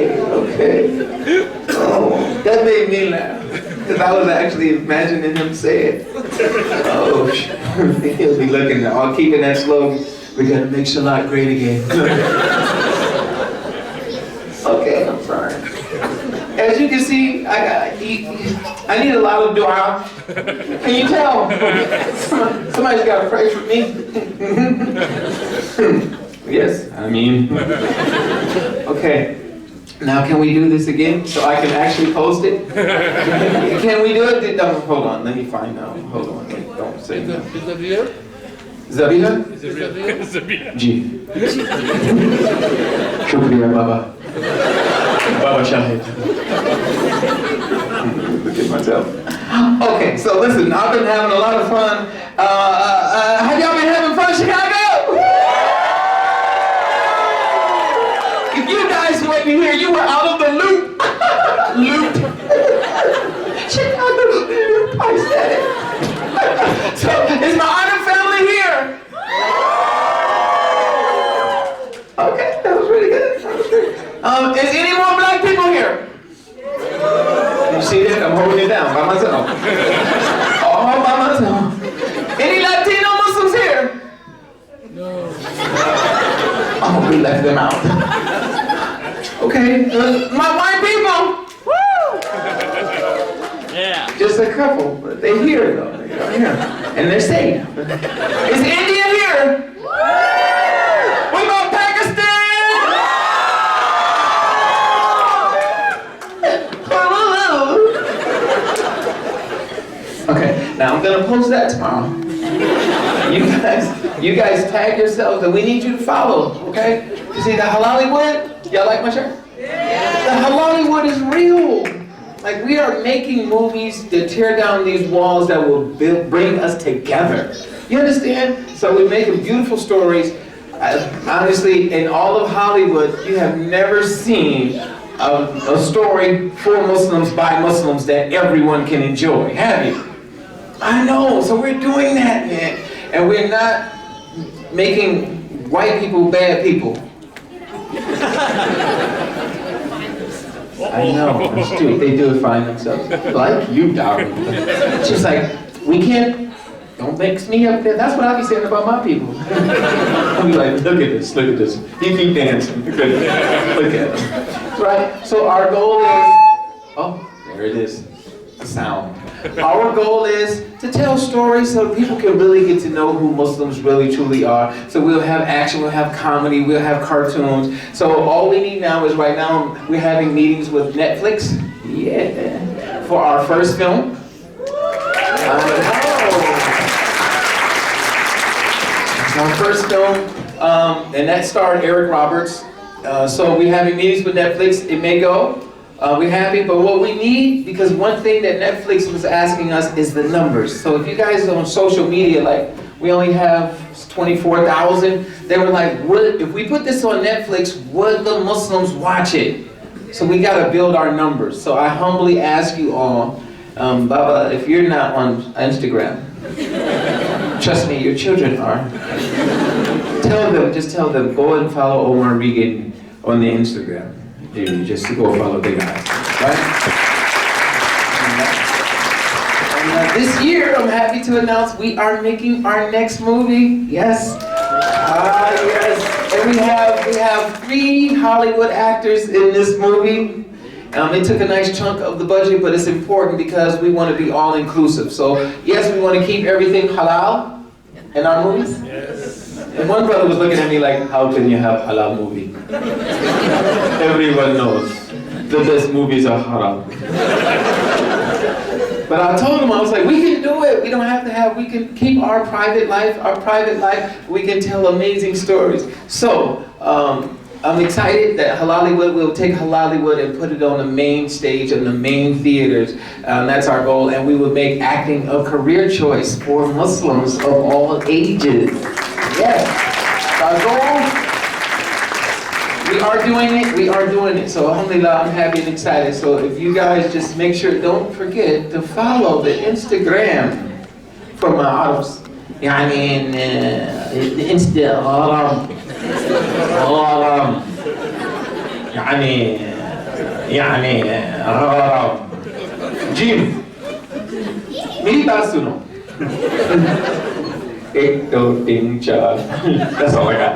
Oh, that made me laugh. Because I was actually imagining him say it. Oh, he'll be looking, all keeping that slogan. We're gonna make Salat great again. Okay, I'm sorry. As you can see, I need a lot of dua. Can you tell? Somebody's got to pray for me. Yes, I mean. Okay. Now can we do this again so I can actually post it? Can we do it? No, hold on, let me find out. Hold on, don't say that. Zabiha? Zabiha. Ji. Shukriya, Baba. Baba Shahid. Look at myself. Okay, so listen, I've been having a lot of fun. Have y'all been having fun, Chicago? If you guys weren't here, you were out of the loop. Loop. Chicago loop, I said it. So, is my honor family here? Okay, that was really good. Is any more black people here? You see that? I'm holding it down by myself. All by myself. Any Latino Muslims here? No. Oh, we left them out. Okay, my white people. Woo! Yeah. Just a couple, but they're here though. They're here, and they're safe. Is India here? What about Pakistan? Okay, now I'm gonna post that tomorrow. You guys tag yourselves, and we need you to follow, okay? You see the Hollywood? Y'all like my shirt? Yeah. The Hollywood is real. Like, we are making movies that tear down these walls that will bring us together. You understand? So we're making beautiful stories. I honestly, in all of Hollywood, you have never seen a story for Muslims by Muslims that everyone can enjoy, have you? I know, so we're doing that, man. And we're not making white people bad people. I know, it's true. They do find themselves. Like you, darling. She's like, we can't, don't mix me up there. That's what I be saying about my people. I'll be like, look at this, look at this. He keep dancing. Look at him. Right? So our goal is, oh, there it is. The sound. Our goal is to tell stories so people can really get to know who Muslims really truly are. So we'll have action, we'll have comedy, we'll have cartoons. So all we need now is right now we're having meetings with Netflix. Yeah. For our first film. Our first film, and that starred Eric Roberts. So we're having meetings with Netflix. It may go. We're happy, but what we need, because one thing that Netflix was asking us is the numbers. So if you guys are on social media, like we only have 24,000, they were like, if we put this on Netflix, would the Muslims watch it? So we got to build our numbers. So I humbly ask you all, Baba, if you're not on Instagram, trust me, your children are. Just tell them, go and follow Omar Regan on the Instagram. You just go follow the guy, right? And this year, I'm happy to announce we are making our next movie. Yes. Yes. And we have 3 Hollywood actors in this movie. It took a nice chunk of the budget, but it's important because we want to be all inclusive. So yes, we want to keep everything halal in our movies. Yes. And one brother was looking at me like, how can you have halal movie? Everyone knows the best movies are haram. But I told him, I was like, we can do it. We don't have to have, we can keep our private life. We can tell amazing stories. So, I'm excited that Hollywood will take Hollywood and put it on the main stage in the main theaters. That's our goal. And we will make acting a career choice for Muslims of all ages. Yes, our goal, we are doing it. So alhamdulillah, I'm happy and excited. So if you guys just make sure, don't forget to follow the Instagram for my Arabs. يعني Instagram. يعني جيم ميتا سنو That's all I got.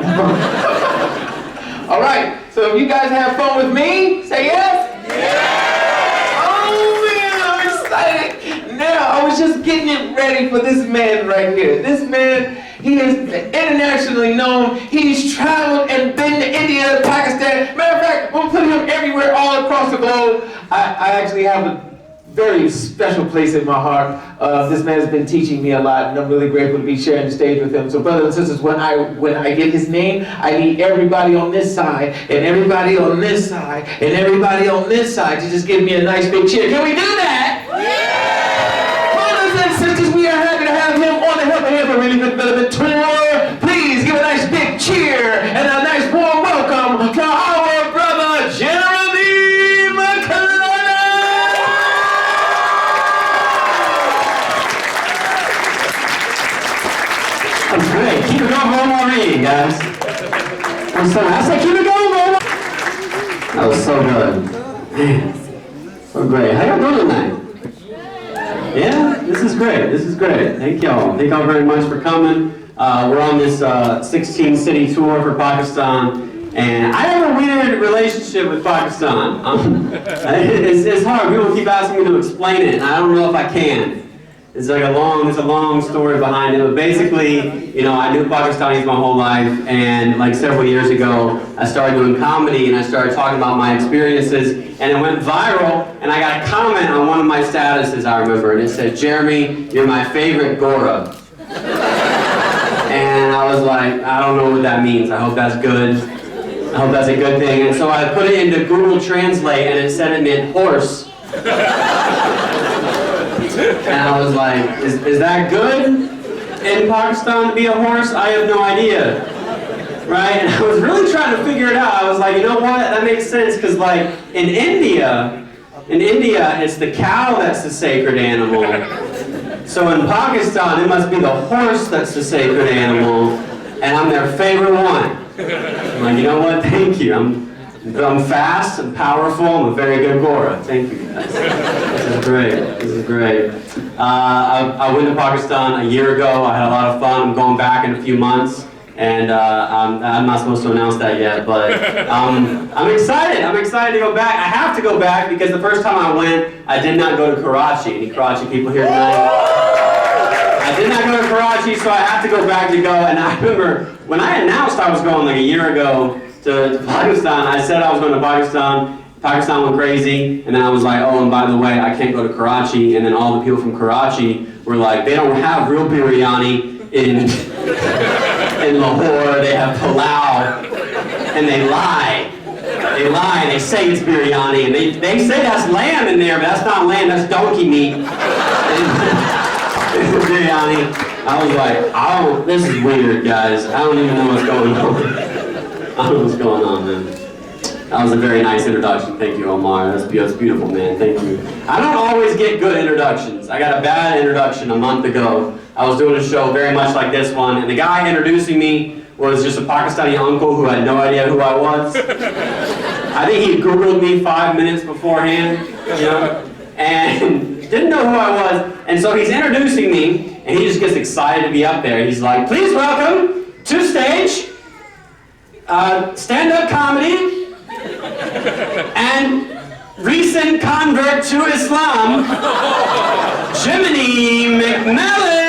All right, so if you guys have fun with me, say yes? Yeah! Oh man, I'm excited. Now, I was just getting it ready for this man right here. This man, he is internationally known. He's traveled and been to India, Pakistan. Matter of fact, we'll put him everywhere all across the globe. I actually have a very special place in my heart. This man's been teaching me a lot, and I'm really grateful to be sharing the stage with him. So brothers and sisters, when I get his name, I need everybody on this side, and everybody on this side, and everybody on this side to just give me a nice big cheer. Can we do that? Yeah! Brothers and sisters, we are happy to have him on the Help and Have a Really Good Development Tour. Please give a nice big cheer and a nice warm welcome for our brother, Jeremy. That's great. Keep it going, Omar Reed, guys. I said, keep it going, Omar. That was so good. Man, so great. How y'all doing tonight? Yeah, this is great. This is great. Thank y'all. Thank y'all very much for coming. We're on this 16-city tour for Pakistan, and I have a weird relationship with Pakistan. It's hard. People keep asking me to explain it, and I don't know if I can. It's like there's a long story behind it, but basically, you know, I knew Pakistanis my whole life, and like several years ago, I started doing comedy, and I started talking about my experiences, and it went viral, and I got a comment on one of my statuses, I remember, and it said, Jeremy, you're my favorite Gora. And I was like, I don't know what that means, I hope that's good. I hope that's a good thing, and so I put it into Google Translate, and it said it meant horse. And I was like, is that good in Pakistan to be a horse? I have no idea. right? And I was really trying to figure it out. I was like, you know what? That makes sense because, like, in India, it's the cow that's the sacred animal. So in Pakistan, it must be the horse that's the sacred animal, and I'm their favorite one. I'm like, you know what? Thank you. I'm fast, I'm powerful, I'm a very good Gora. Thank you guys. This is great. This is great. I went to Pakistan a year ago. I had a lot of fun. I'm going back in a few months. And I'm not supposed to announce that yet, but I'm excited. I'm excited to go back. I have to go back because the first time I went, I did not go to Karachi. Any Karachi people here tonight? I did not go to Karachi, so I have to go back to go. And I remember when I announced I was going like a year ago to Pakistan, I said I was going to Pakistan. Pakistan went crazy, and then I was like, oh, and by the way, I can't go to Karachi. And then all the people from Karachi were like, they don't have real biryani in Lahore, they have palau, and they lie. They lie, they say it's biryani, and they say that's lamb in there, but that's not lamb, that's donkey meat. It's biryani. I was like, this is weird, guys. I don't even know what's going on. I don't know what's going on, man. That was a very nice introduction. Thank you, Omar. That's beautiful, man. Thank you. I don't always get good introductions. I got a bad introduction a month ago. I was doing a show very much like this one, and the guy introducing me was just a Pakistani uncle who had no idea who I was. I think he Googled me 5 minutes beforehand, you know, and didn't know who I was. And so he's introducing me, and he just gets excited to be up there. He's like, please welcome to stage, stand-up comedy, and recent convert to Islam, Jiminy McMillan.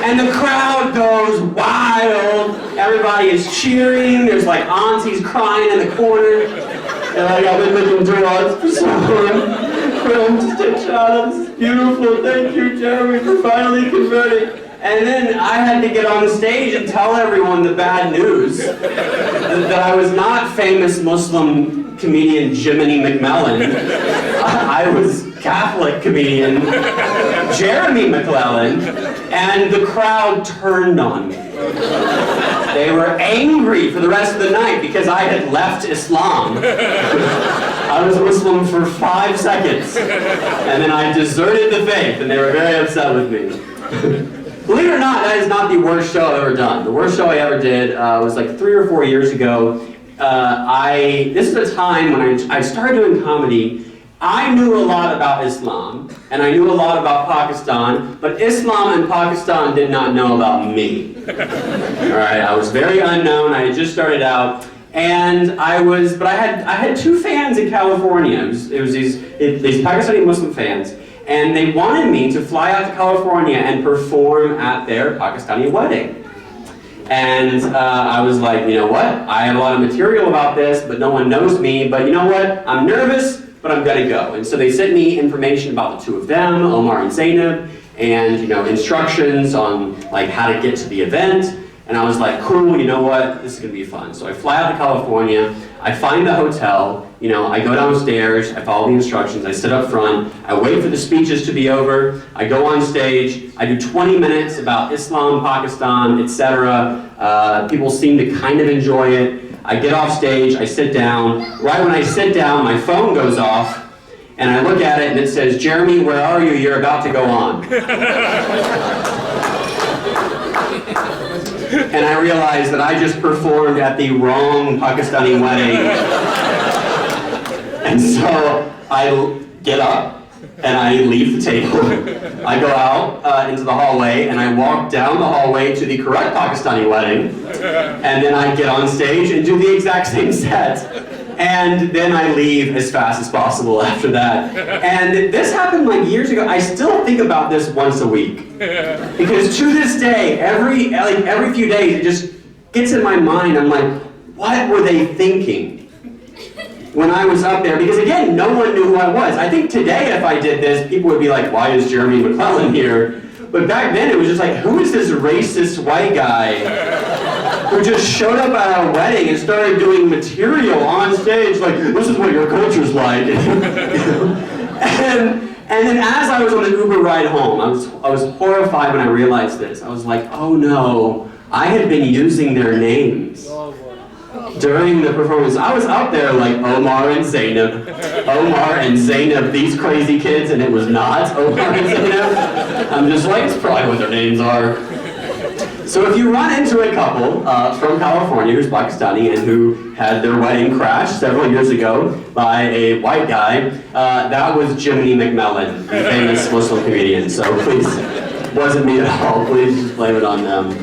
And the crowd goes wild. Everybody is cheering. There's like aunties crying in the corner. And like, I've been looking drugs for so long. To stitch out. This is beautiful. Thank you, Jeremy, for finally converting. And then I had to get on stage and tell everyone the bad news. That I was not famous Muslim comedian Jiminy McMillan. I was Catholic comedian Jeremy McClellan, and the crowd turned on me. They were angry for the rest of the night because I had left Islam. I was Muslim for 5 seconds, and then I deserted the faith, and they were very upset with me. Believe it or not, that is not the worst show I've ever done. The worst show I ever did was like 3 or 4 years ago. This is a time when I started doing comedy. I knew a lot about Islam, and I knew a lot about Pakistan, but Islam and Pakistan did not know about me. All right, I was very unknown. I had just started out, and I had 2 fans in California. It was these Pakistani Muslim fans, and they wanted me to fly out to California and perform at their Pakistani wedding. And I was like, you know what? I have a lot of material about this, but no one knows me. But you know what? I'm nervous, but I'm gonna go. And so they sent me information about the 2 of them, Omar and Zainab, and instructions on like how to get to the event. And I was like, cool, you know what? This is gonna be fun. So I fly out to California, I find the hotel, I go downstairs, I follow the instructions, I sit up front, I wait for the speeches to be over, I go on stage, I do 20 minutes about Islam, Pakistan, etc. People seem to kind of enjoy it. I get off stage, I sit down. Right when I sit down, my phone goes off, and I look at it and it says, Jeremy, where are you? You're about to go on. And I realized that I just performed at the wrong Pakistani wedding. And so I get up and I leave the table. I go out into the hallway and I walk down the hallway to the correct Pakistani wedding. And then I get on stage and do the exact same set. And then I leave as fast as possible after that. And this happened like years ago. I still think about this once a week. Because to this day, every few days, it just gets in my mind. I'm like, what were they thinking when I was up there? Because again, no one knew who I was. I think today if I did this, people would be like, why is Jeremy McClellan here? But back then it was just like, who is this racist white guy who just showed up at our wedding and started doing material on stage like, this is what your culture's like. And then as I was on the Uber ride home, I was horrified when I realized this. I was like, oh no, I had been using their names during the performance. I was up there like Omar and Zainab, these crazy kids, and it was not Omar and Zainab. I'm just like, it's probably what their names are. So if you run into a couple from California who's Pakistani and who had their wedding crashed several years ago by a white guy, that was Jiminy McMillan, the famous Muslim comedian. So please, wasn't me at all. Please just blame it on them.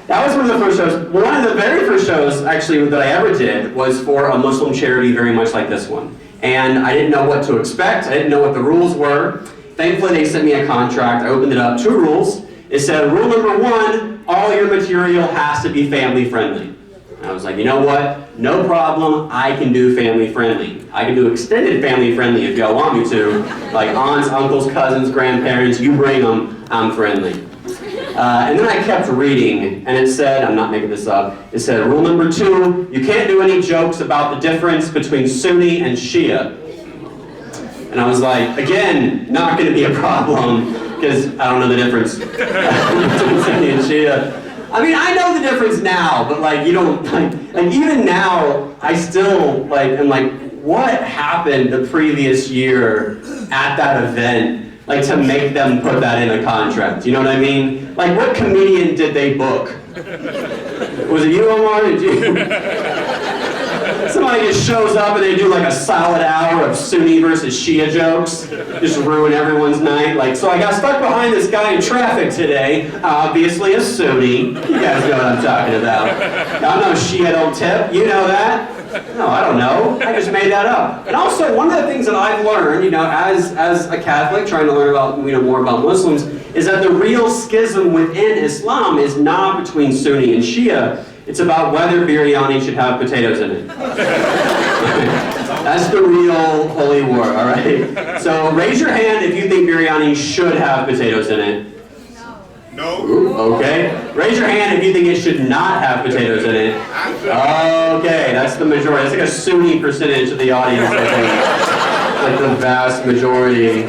That was one of the first shows. One of the very first shows, actually, that I ever did was for a Muslim charity very much like this one. And I didn't know what to expect. I didn't know what the rules were. Thankfully, they sent me a contract. I opened it up. 2 rules. It said, rule number 1, all your material has to be family friendly. And I was like, you know what? No problem. I can do family friendly. I can do extended family friendly if y'all want me to. Like aunts, uncles, cousins, grandparents, you bring them, I'm friendly. And then I kept reading, and it said, I'm not making this up, it said, rule number 2, you can't do any jokes about the difference between Sunni and Shia. And I was like, again, not going to be a problem, because I don't know the difference between Sunni and Shia. I mean, I know the difference now, but like, you don't, like even now, I still, like, am like, what happened the previous year at that event? Like to make them put that in a contract, you know what I mean? Like what comedian did they book? Was it you, Omar? Did you? Somebody just shows up and they do like a solid hour of Sunni versus Shia jokes, just ruin everyone's night. Like, so I got stuck behind this guy in traffic today, obviously a Sunni. You guys know what I'm talking about. I know Shia don't tip, you know that? No, I don't know. I just made that up. And also, one of the things that I've learned, you know, as a Catholic, trying to learn about, you know, more about Muslims, is that the real schism within Islam is not between Sunni and Shia. It's about whether biryani should have potatoes in it. That's the real holy war, all right? So raise your hand if you think biryani should have potatoes in it. No. Ooh, okay. Raise your hand if you think it should not have potatoes in it. Okay, that's the majority. That's like a Sunni percentage of the audience, I think. Like the vast majority.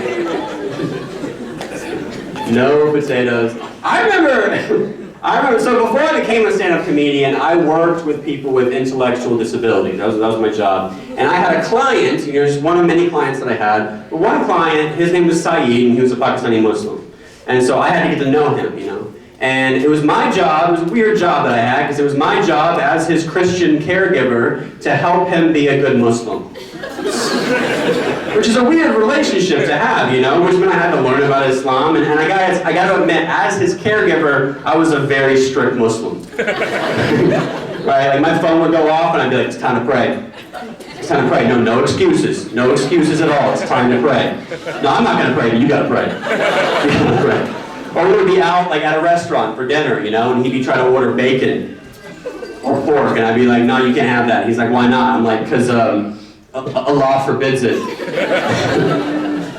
No potatoes. I remember, so before I became a stand-up comedian, I worked with people with intellectual disabilities. That was my job. And I had a client, you know, just one of many clients that I had. But one client, his name was Saeed, and he was a Pakistani Muslim. And so I had to get to know him, you know. And it was my job, it was a weird job that I had, because it was my job as his Christian caregiver to help him be a good Muslim. Which is a weird relationship to have, you know, which meant I had to learn about Islam. And I got to admit, as his caregiver, I was a very strict Muslim. Right, like my phone would go off and I'd be like, it's time to pray. It's time to pray. No excuses. No excuses at all. It's time to pray. No, I'm not going to pray, but you got to pray. You got to pray. Or we would be out like at a restaurant for dinner, you know, and he'd be trying to order bacon or pork, and I'd be like, no, you can't have that. He's like, why not? I'm like, because Allah forbids it.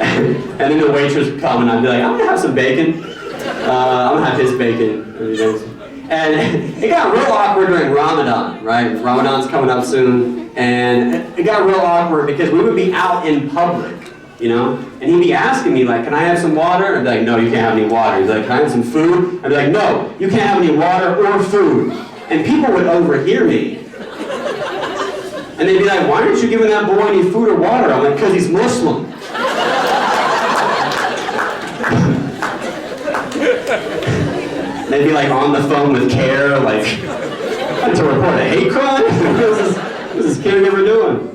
And then the waitress would come and I'd be like, I'm going to have some bacon. I'm going to have his bacon. And it got real awkward during Ramadan, right? Ramadan's coming up soon. And it got real awkward because we would be out in public, you know? And he'd be asking me, like, can I have some water? I'd be like, no, you can't have any water. He's like, can I have some food? I'd be like, no, you can't have any water or food. And people would overhear me. And they'd be like, why aren't you giving that boy any food or water? I'm like, because he's Muslim. They'd be like on the phone with CARE, like, to report a hate crime? What is this caregiver doing?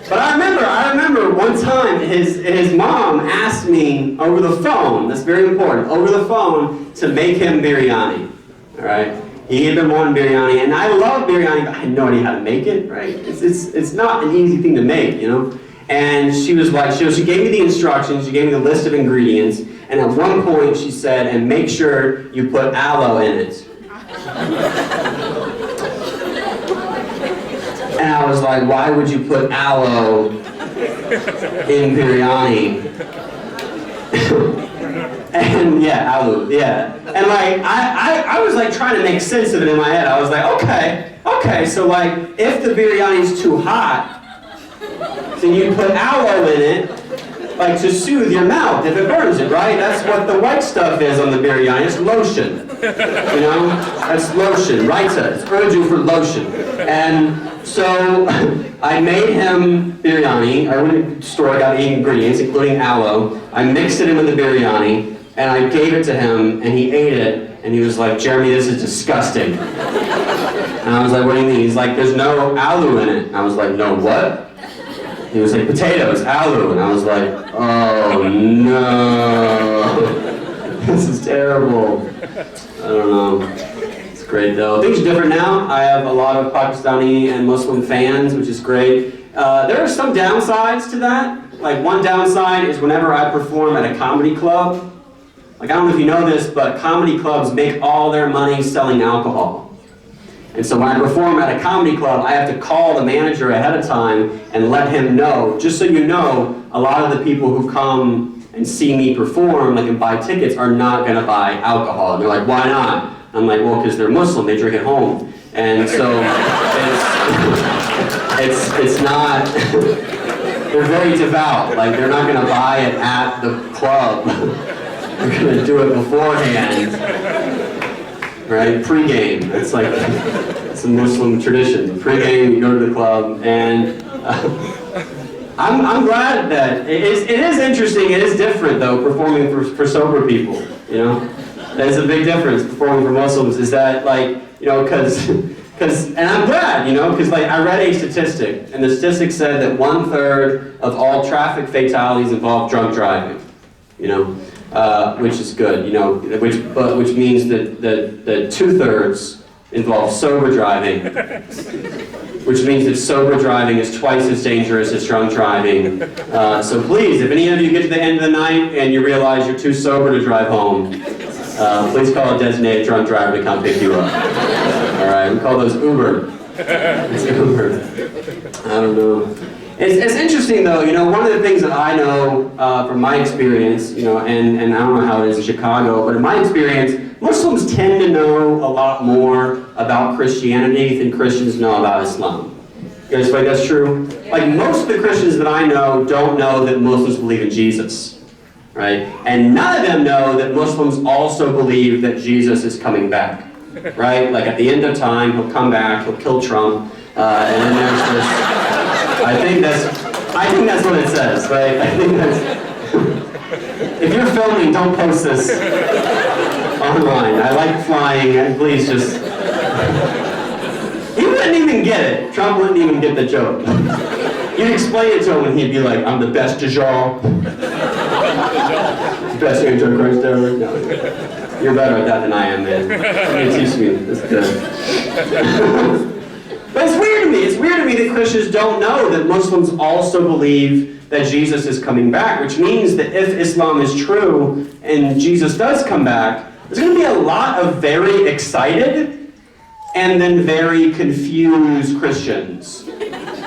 But I remember one time his mom asked me over the phone, that's very important, over the phone to make him biryani, all right? He had been wanting biryani, and I love biryani, but I had no idea how to make it, right? It's not an easy thing to make, you know? And she was like, she gave me the instructions, she gave me the list of ingredients, and at one point she said, and make sure you put aloe in it. And I was like, why would you put aloe in biryani? And yeah, aloe, yeah. And like, I was like trying to make sense of it in my head. I was like, okay, so like, if the biryani's too hot, then you put aloe in it, like to soothe your mouth if it burns it, right? That's what the white stuff is on the biryani. It's lotion. You know? That's lotion. Raita. It's Urdu for lotion. And so I made him biryani. I went to the store, I got the ingredients, including aloe. I mixed it in with the biryani, and I gave it to him, and he ate it, and he was like, Jeremy, this is disgusting. And I was like, what do you mean? He's like, there's no aloe in it. And I was like, no what? He was like, potatoes, aloe. And I was like, oh no. This is terrible. I don't know. It's great though. Things are different now. I have a lot of Pakistani and Muslim fans, which is great. There are some downsides to that. Like one downside is whenever I perform at a comedy club, like I don't know if you know this, but comedy clubs make all their money selling alcohol. And so when I perform at a comedy club, I have to call the manager ahead of time and let him know. Just so you know, a lot of the people who come and see me perform, like and buy tickets, are not going to buy alcohol. And they're like, why not? I'm like, well, because they're Muslim, they drink at home. And so it's not, they're very devout. Like they're not going to buy it at the club. They're going to do it beforehand. Right? Pre-game. It's like, it's a Muslim tradition. Pre-game, you go to the club, and I'm glad that, it is interesting, it is different though, performing for sober people, you know? There's a big difference performing for Muslims, is that like, you know, and I'm glad, you know, because like I read a statistic, and the statistic said that 1/3 of all traffic fatalities involve drunk driving, you know? Which is good, you know, which means that 2/3 involve sober driving, which means that sober driving is twice as dangerous as drunk driving. So please, if any of you get to the end of the night and you realize you're too sober to drive home, please call a designated drunk driver to come pick you up. All right, we call those Uber. It's Uber. I don't know. It's interesting though, you know, one of the things that I know from my experience, you know, and I don't know how it is in Chicago, but in my experience, Muslims tend to know a lot more about Christianity than Christians know about Islam. You guys feel like that's true? Like most of the Christians that I know don't know that Muslims believe in Jesus, right? And none of them know that Muslims also believe that Jesus is coming back, right? Like at the end of time, he'll come back, he'll kill Trump, and then there's this... I think that's what it says, right? I think that's... If you're filming, don't post this online. I like flying, and please just... He wouldn't even get it. Trump wouldn't even get the joke. You'd explain it to him and he'd be like, I'm the best Dajjal. Best Antichrist ever. No. You're better at that than I am, man. You teach me. That's good. But it's weird to me. It's weird to me that Christians don't know that Muslims also believe that Jesus is coming back, which means that if Islam is true and Jesus does come back, there's going to be a lot of very excited and then very confused Christians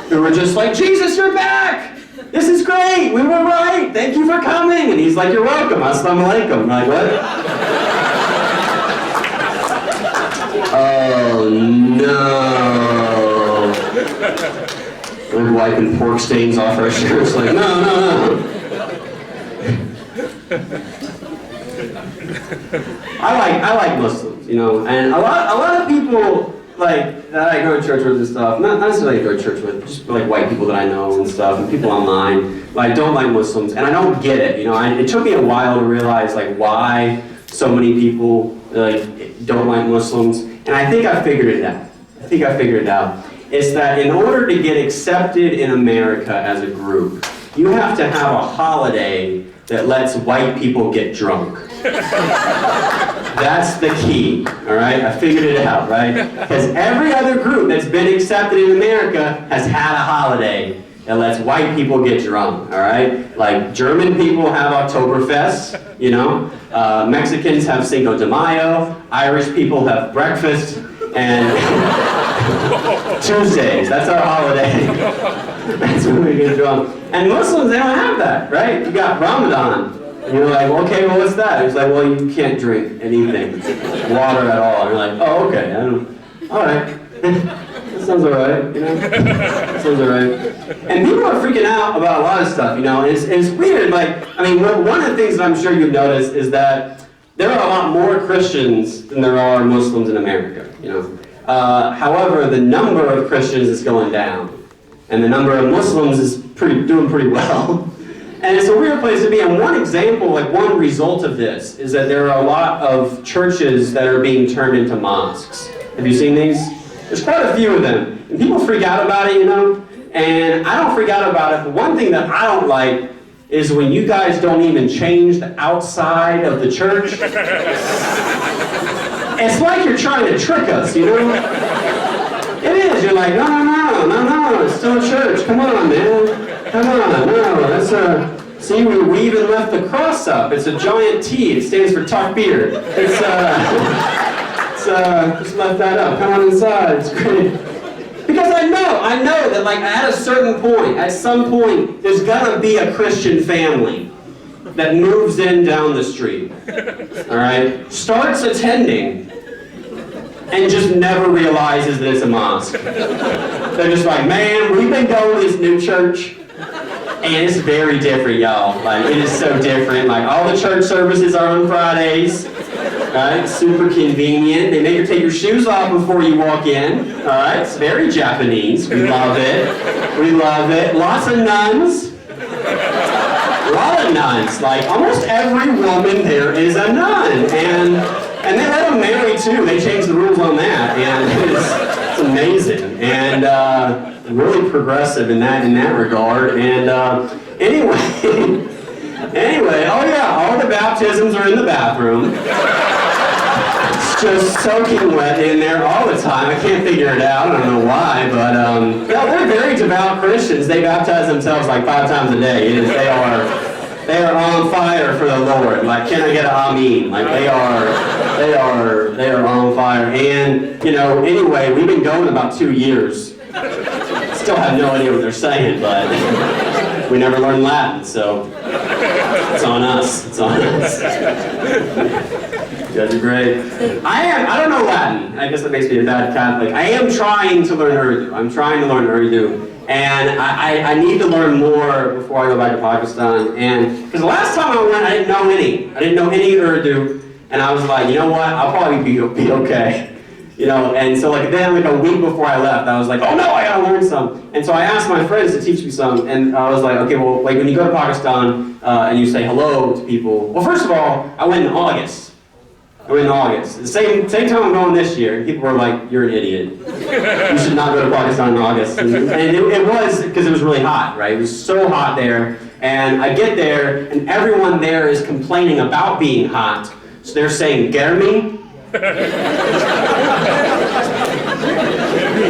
who are just like, Jesus, you're back! This is great! We were right! Thank you for coming! And he's like, you're welcome. Assalamu alaikum. I'm like, what? Oh no! We're wiping pork stains off our shirts like, no. I like Muslims, you know, and a lot of people like that I go to church with and stuff, not necessarily go to church with, just like white people that I know and stuff, and people online, like don't like Muslims, and I don't get it, you know, it took me a while to realize like why so many people like don't like Muslims, and I think I figured it out. It's that in order to get accepted in America as a group, you have to have a holiday that lets white people get drunk. That's the key, all right? I figured it out, right? Because every other group that's been accepted in America has had a holiday that lets white people get drunk, all right? Like German people have Oktoberfest, you know? Mexicans have Cinco de Mayo. Irish people have breakfast. And Tuesdays, that's our holiday. That's when we get drunk. And Muslims, they don't have that, right? You got Ramadan. And you're like, well, okay, well, what's that? It's like, well, you can't drink anything, water at all. And you're like, oh, okay, all right. That sounds sounds all right, you know? Sounds all right. And people are freaking out about a lot of stuff, you know? It's weird, like, I mean, one of the things that I'm sure you've noticed is that there are a lot more Christians than there are Muslims in America, you know? However, the number of Christians is going down, and the number of Muslims is doing pretty well. And it's a weird place to be. And one example, like one result of this, is that there are a lot of churches that are being turned into mosques. Have you seen these? There's quite a few of them. And people freak out about it, you know? And I don't freak out about it, but one thing that I don't like is when you guys don't even change the outside of the church. It's like you're trying to trick us, you know? It is. You're like, no, it's still a church. Come on, man. Come on, no, that's see, we even left the cross up. It's a giant T. It stands for takbir. Just left that up. Come on inside. It's great. Because I know that like at a certain point, at some point, there's gonna be a Christian family that moves in down the street. All right, starts attending, and just never realizes that it's a mosque. They're just like, man, we've been going to this new church. And it's very different, y'all. Like, it is so different. Like, all the church services are on Fridays. Right? Super convenient. They make you take your shoes off before you walk in. Alright? It's very Japanese. We love it. We love it. Lots of nuns. A lot of nuns. Like, almost every woman there is a nun. And they let them marry, too. They changed the rules on that. And it's amazing. And, really progressive in that regard. And anyway, oh yeah, all the baptisms are in the bathroom. It's just soaking wet in there all the time. I can't figure it out. I don't know why, but no, they're very devout Christians. They baptize themselves like 5 times a day. They are on fire for the Lord. Like, can I get an amen? Like they are on fire. And you know, anyway, we've been going about 2 years. Still have no idea what they're saying, but we never learned Latin, so it's on us. It's on us. You guys are great. I don't know Latin. I guess that makes me a bad Catholic. I am trying to learn Urdu. I'm trying to learn Urdu. And I need to learn more before I go back to Pakistan. And because the last time I went, I didn't know any. I didn't know any Urdu. And I was like, you know what? I'll probably be okay. You know, and so like then like a week before I left, I was like, oh no, I gotta learn some. And so I asked my friends to teach me some, and I was like, okay, well, like when you go to Pakistan and you say hello to people, well, first of all, I went in August. The same time I'm going this year, and people were like, you're an idiot. You should not go to Pakistan in August. And it was because it was really hot, right? It was so hot there. And I get there, and everyone there is complaining about being hot. So they're saying, Germi.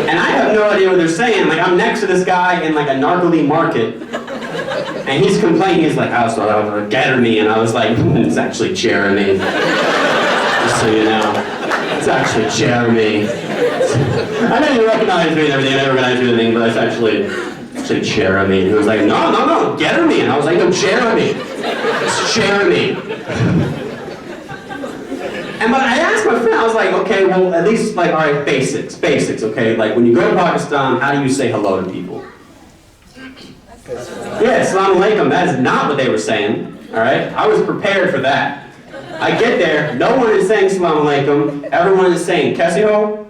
And I have no idea what they're saying. Like, I'm next to this guy in like a narcolepsy market, and he's complaining. He's like, "Oh, so that was Jeremy," and I was like, "It's actually Jeremy." Just so you know, it's actually Jeremy. I know you recognize me and everything. I recognize you and everything, but it's actually Jeremy. And he was like, "No, Jeremy," and I was like, "No, Jeremy. It's Jeremy." But I asked my friend, I was like, okay, well, at least, like, all right, basics, okay? Like, when you go to Pakistan, how do you say hello to people? Yeah, Assalamu alaikum, that is not what they were saying, all right? I was prepared for that. I get there, no one is saying Assalamu alaikum, everyone is saying, Kaisi ho?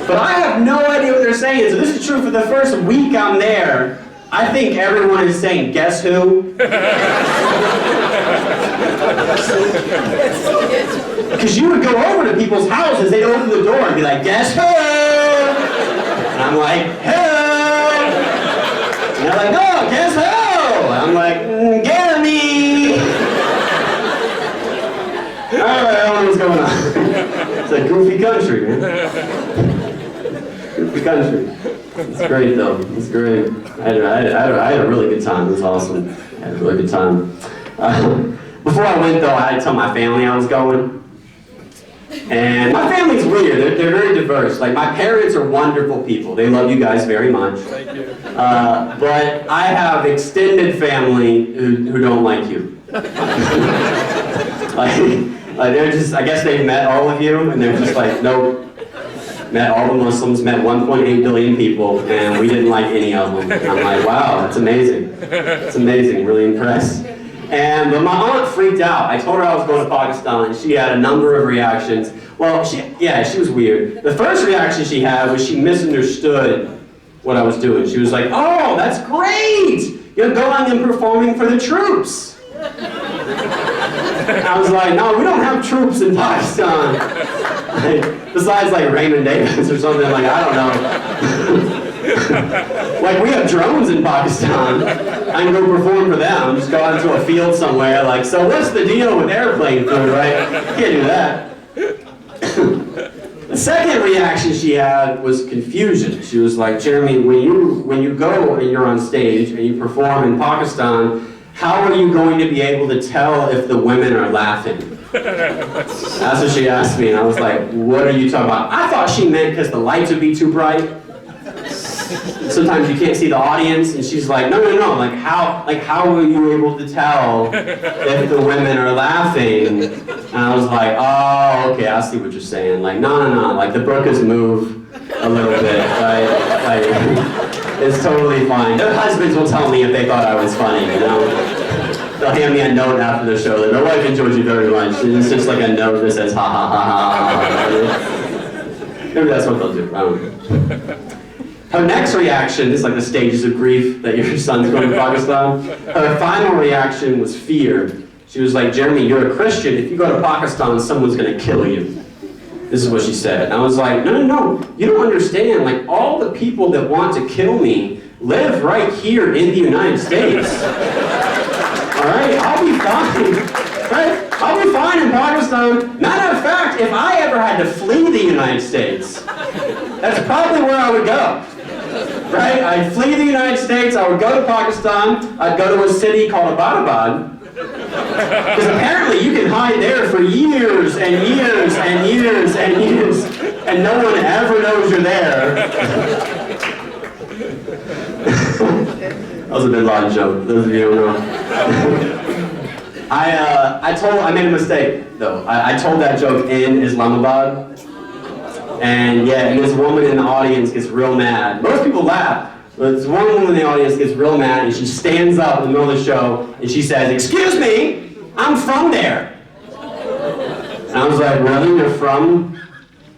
But I have no idea what they're saying, so this is true for the first week I'm there. I think everyone is saying, guess who? Because you would go over to people's houses, they'd open the door and be like, guess who? And I'm like, who? And they're like, no, guess who? And I'm like, get me! Alright, I don't know what's going on. It's a goofy country, man. Goofy country. It's great though, it's great. I had a really good time, it was awesome. I had a really good time. Before I went though, I had to tell my family I was going. And my family's weird, they're very diverse. Like my parents are wonderful people, they love you guys very much. Thank you. But I have extended family who don't like you. like they're just, I guess they've met all of you and they're just like, nope. met all the Muslims, met 1.8 billion people, and we didn't like any of them. I'm like, wow, that's amazing. It's amazing, really impressed. But my aunt freaked out. I told her I was going to Pakistan, and she had a number of reactions. Well, she was weird. The first reaction she had was she misunderstood what I was doing. She was like, oh, that's great! You're going and performing for the troops. I was like, no, we don't have troops in Pakistan. Besides like Raymond Davis or something, like, I don't know. Like, we have drones in Pakistan. I can go perform for them, just go out into a field somewhere, like, so what's the deal with airplane food, right? Can't do that. The second reaction she had was confusion. She was like, Jeremy, when you go and you're on stage and you perform in Pakistan, how are you going to be able to tell if the women are laughing? That's what she asked me, and I was like, what are you talking about? I thought she meant because the lights would be too bright. Sometimes you can't see the audience, and she's like, no, like how are you able to tell if the women are laughing? And I was like, oh, okay, I see what you're saying. Like, no, like the burqas move a little bit, right? Like, it's totally fine. Their husbands will tell me if they thought I was funny, you know? They'll hand me a note after the show that my wife enjoyed you very much. And it's just like a note that says, ha ha ha ha ha. Maybe that's what they'll do, I don't know. Her next reaction is like the stages of grief that your son's going to Pakistan. Her final reaction was fear. She was like, Jeremy, you're a Christian. If you go to Pakistan, someone's going to kill you. This is what she said. And I was like, no, you don't understand. Like, all the people that want to kill me live right here in the United States. All right, I'll be fine. Right? I'll be fine in Pakistan. Matter of fact, if I ever had to flee the United States, that's probably where I would go. Right? I'd flee the United States, I would go to Pakistan, I'd go to a city called Abbottabad, because apparently you can hide there for years and years and years and years, and no one ever knows you're there. That was a Bin Laden joke, those of you who don't know. I made a mistake, though. I told that joke in Islamabad. And yeah, and this woman in the audience gets real mad. Most people laugh, but this one woman in the audience gets real mad, and she stands up in the middle of the show, and she says, excuse me, I'm from there. And I was like, really, you're from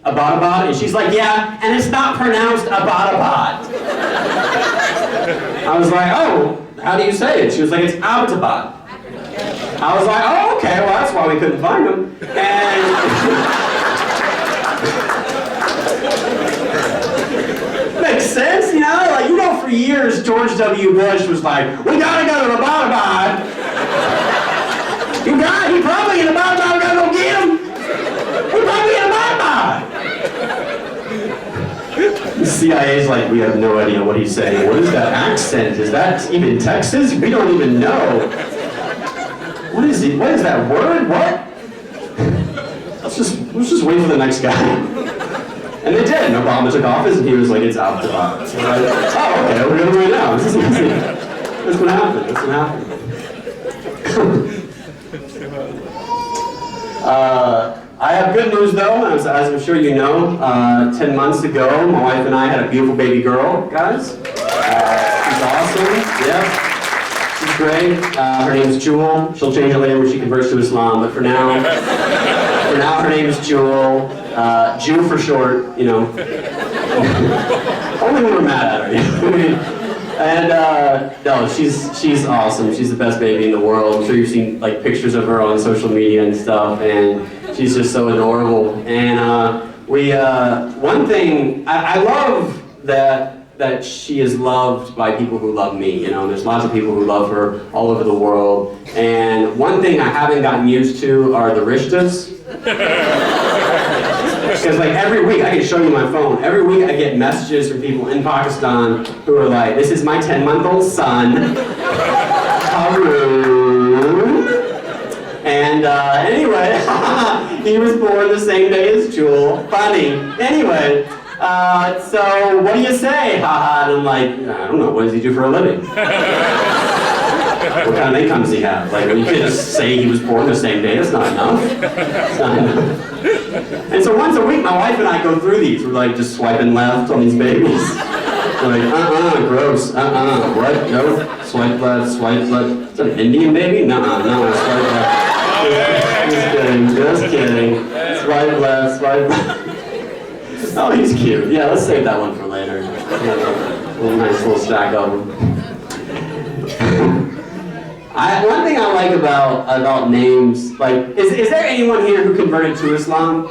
Abbottabad? And she's like, yeah, and it's not pronounced Abbottabad. I was like, oh, how do you say it? She was like, it's Abbottabad. I was like, oh, okay, well, that's why we couldn't find him. And makes sense, you know? Like, you know, for years, George W. Bush was like, we gotta go to Abbottabad. He probably in Abbottabad, we gotta go get him. We probably in Abbottabad. The CIA's like, we have no idea what he's saying. What is that accent? Is that even Texas? We don't even know. What is it? What is that word? What? Let's just wait for the next guy. And they did. And Obama took office, and he was like, it's out the box. So like, oh, okay, we're gonna do it now. This is easy. That's what happened. That's what happened. I have good news, though. As I'm sure you know, 10 months ago, my wife and I had a beautiful baby girl, guys. She's awesome. Yep. She's great. Her name is Jewel. She'll change it later when she converts to Islam, but for now her name is Jewel. Jew for short, you know. Only when we're mad at her. And no, she's awesome. She's the best baby in the world. I'm sure you've seen like pictures of her on social media and stuff, and she's just so adorable. And one thing I love that she is loved by people who love me. You know, there's lots of people who love her all over the world. And one thing I haven't gotten used to are the rishtas. Because like every week, I can show you my phone, every week I get messages from people in Pakistan who are like, this is my 10-month-old son, Haroon. And anyway, he was born the same day as Jewel. Funny. Anyway, so what do you say? Haha. And I'm like, I don't know, what does he do for a living? What kind of income does he have? Like, you can't just say he was born the same day. That's not enough. That's not enough. And so once a week, my wife and I go through these. We're like just swiping left on these babies. We're like, gross, what? No, swipe left, swipe left. Is that an Indian baby? No, swipe left. Just kidding. Swipe left, swipe left. Oh, he's cute. Yeah, let's save that one for later. Yeah, a nice little stack of them. One thing I like about names, like, is there anyone here who converted to Islam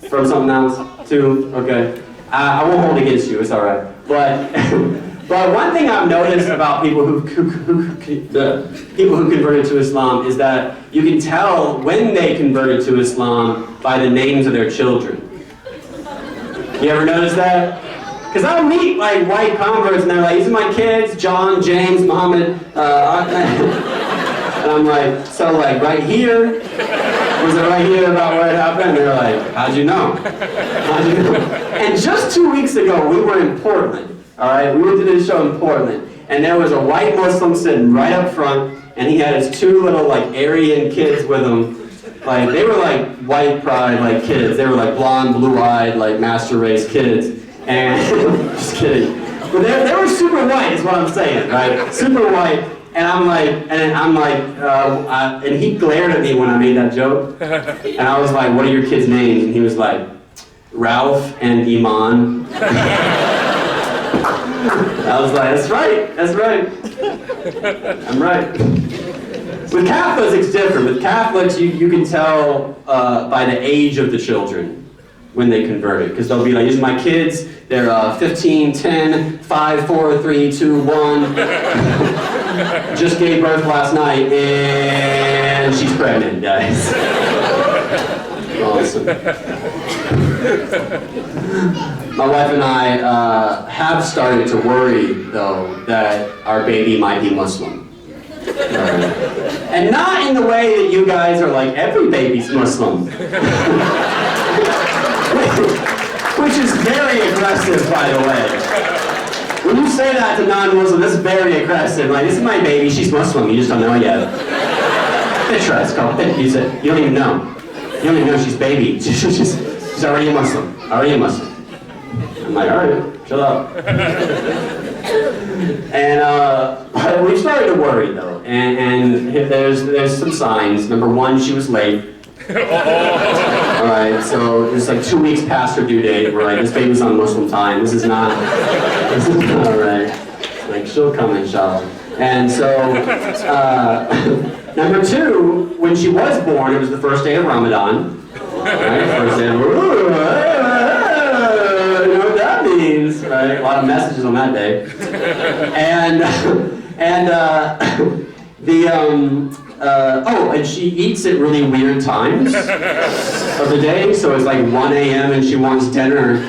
from something else? Too? Okay. I won't hold against you, it's alright. But one thing I've noticed about people who converted to Islam is that you can tell when they converted to Islam by the names of their children. You ever notice that? Because I'll meet like white converts and they're like, these are my kids, John, James, Muhammad, and I'm like, so like right here? Was it right here about where it happened? And they're like, how'd you know? How'd you know? And just 2 weeks ago, we were in Portland, all right? We went to this show in Portland, and there was a white Muslim sitting right up front, and he had his 2 little like Aryan kids with him. Like, they were like white pride like kids. They were like blonde, blue-eyed, like master race kids. And, just kidding. But they were super white is what I'm saying, right? Super white. And I'm like, and he glared at me when I made that joke. And I was like, what are your kids' names? And he was like, Ralph and Iman. I was like, that's right. I'm right. With Catholics, it's different. With Catholics, you can tell by the age of the children when they converted. Because they'll be like, these are my kids. They're 15, 10, 5, 4, 3, 2, 1. Just gave birth last night, and she's pregnant, guys. Awesome. My wife and I have started to worry, though, that our baby might be Muslim. And not in the way that you guys are like, every baby's Muslim. Which is very aggressive, by the way. When you say that to non-Muslim, that's very aggressive. Like, this is my baby, she's Muslim, you just don't know yet. Fitra, it's called Fitra. You don't even know. You don't even know she's baby. She's already a Muslim. Already a Muslim. I'm like, alright, chill out. And we started to worry though. And there's some signs. Number 1, she was late. Alright, so it's like 2 weeks past her due date. We're like, this baby's on Muslim time. This is not right. Like, she'll come, inshallah. And so, number 2, when she was born, it was the first day of Ramadan. Alright, first day of, you know what that means, right? A lot of messages on that day. And she eats at really weird times of the day, so it's like 1 a.m. and she wants dinner.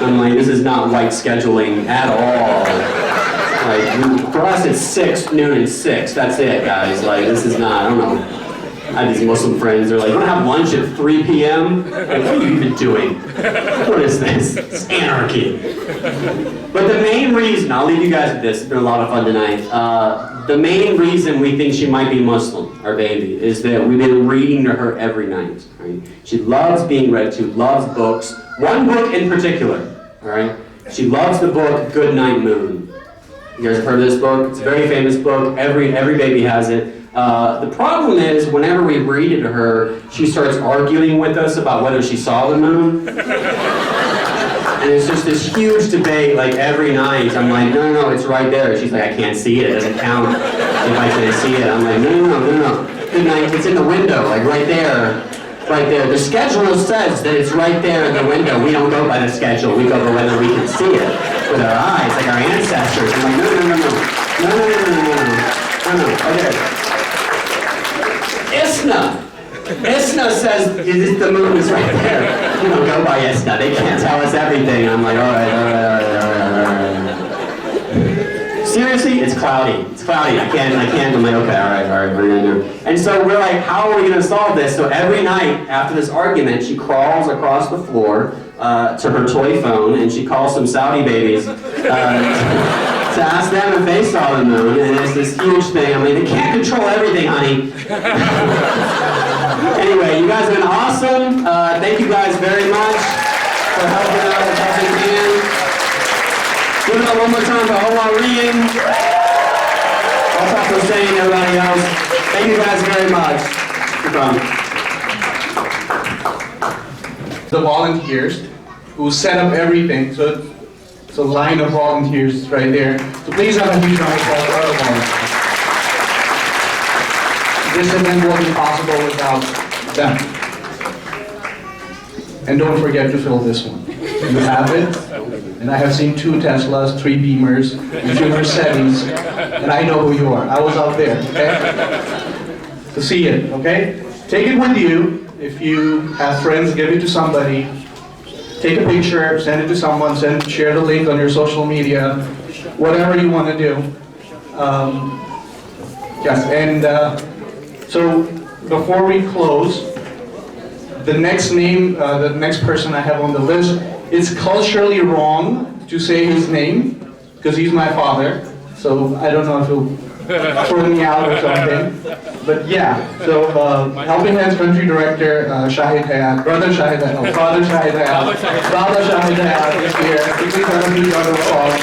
I'm like, this is not white scheduling at all. Like, for us it's 6, noon and 6, that's it, guys. Like, this is not, I don't know. I have these Muslim friends, they're like, you want to have lunch at 3 p.m.? Like, what are you even doing? What is this? It's anarchy. But the main reason, I'll leave you guys with this, it's been a lot of fun tonight. The main reason we think she might be Muslim, our baby, is that we've been reading to her every night. Right? She loves being read to, loves books. One book in particular, all right? She loves the book Good Night Moon. You guys have heard of this book? It's a very famous book. Every baby has it. The problem is, whenever we read it to her, she starts arguing with us about whether she saw the moon. And it's just this huge debate, like, every night. I'm like, no, it's right there. She's like, I can't see it. It doesn't count if I can't see it. I'm like, no. Good night. It's in the window, like, right there. Right there. The schedule says that it's right there in the window. We don't go by the schedule. We go by whether we can see it with our eyes, like our ancestors. I'm like, no. Okay. Isna says the moon is right there. You don't go by Isna. They can't tell us everything. I'm like, all right. Seriously, it's cloudy. I can't. I'm like, okay, all right, what are you gonna do? And so we're like, how are we gonna solve this? So every night after this argument, she crawls across the floor to her toy phone and she calls some Saudi babies to ask them if they saw the moon, and it's this huge thing. I mean, they can't control everything, honey. Anyway, you guys have been awesome. Thank you guys very much for helping out with helping in. Give it up one more time for Omar Reed. Also for Hussein and everybody else. Thank you guys very much for coming. The volunteers who set up everything, so it's a line of volunteers right there. So please have a huge round of applause for our volunteers. This event wasn't possible without them. And don't forget to fill this one. You have it, and I have seen 2 Teslas, 3 Beamers, and 2 Mercedes, and I know who you are. I was out there, okay? To see it, okay? Take it with you. If you have friends, give it to somebody. Take a picture, send it to someone, share the link on your social media, whatever you want to do. Yes, and so before we close, the next person I have on the list, it's culturally wrong to say his name, because he's my father, so I don't know if he'll throw me out or something. But yeah, so Helping Hands Country Director Shahid Hayat, Father Shahid Hayat is here. Please have a huge round of applause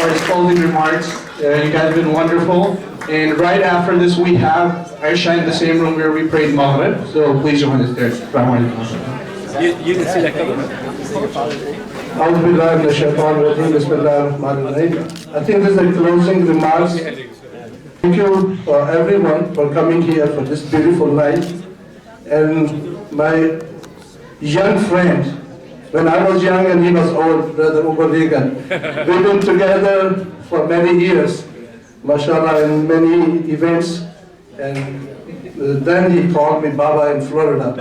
for his closing remarks. You guys have been wonderful. And right after this, we have Aisha in the same room where we prayed Maghrib. So please join us there. You can see that coming. I think this is the closing remarks. Thank you for everyone for coming here for this beautiful night. And my young friend, when I was young and he was old, Brother Uber Regan, we've been together for many years, mashallah, in many events. And then he called me Baba in Florida.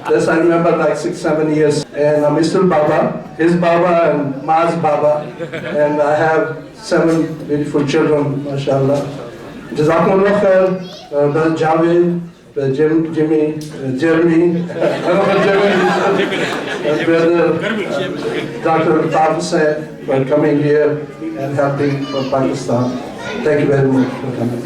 This I remember like 6-7 years. And I'm still Baba, his Baba and Ma's Baba. And I have 7 beautiful children, mashallah. Jazakumullah khair, Brother Javed, Brother Jeremy, and Brother Dr. Taf said for coming here and helping for Pakistan. Thank you very much for coming.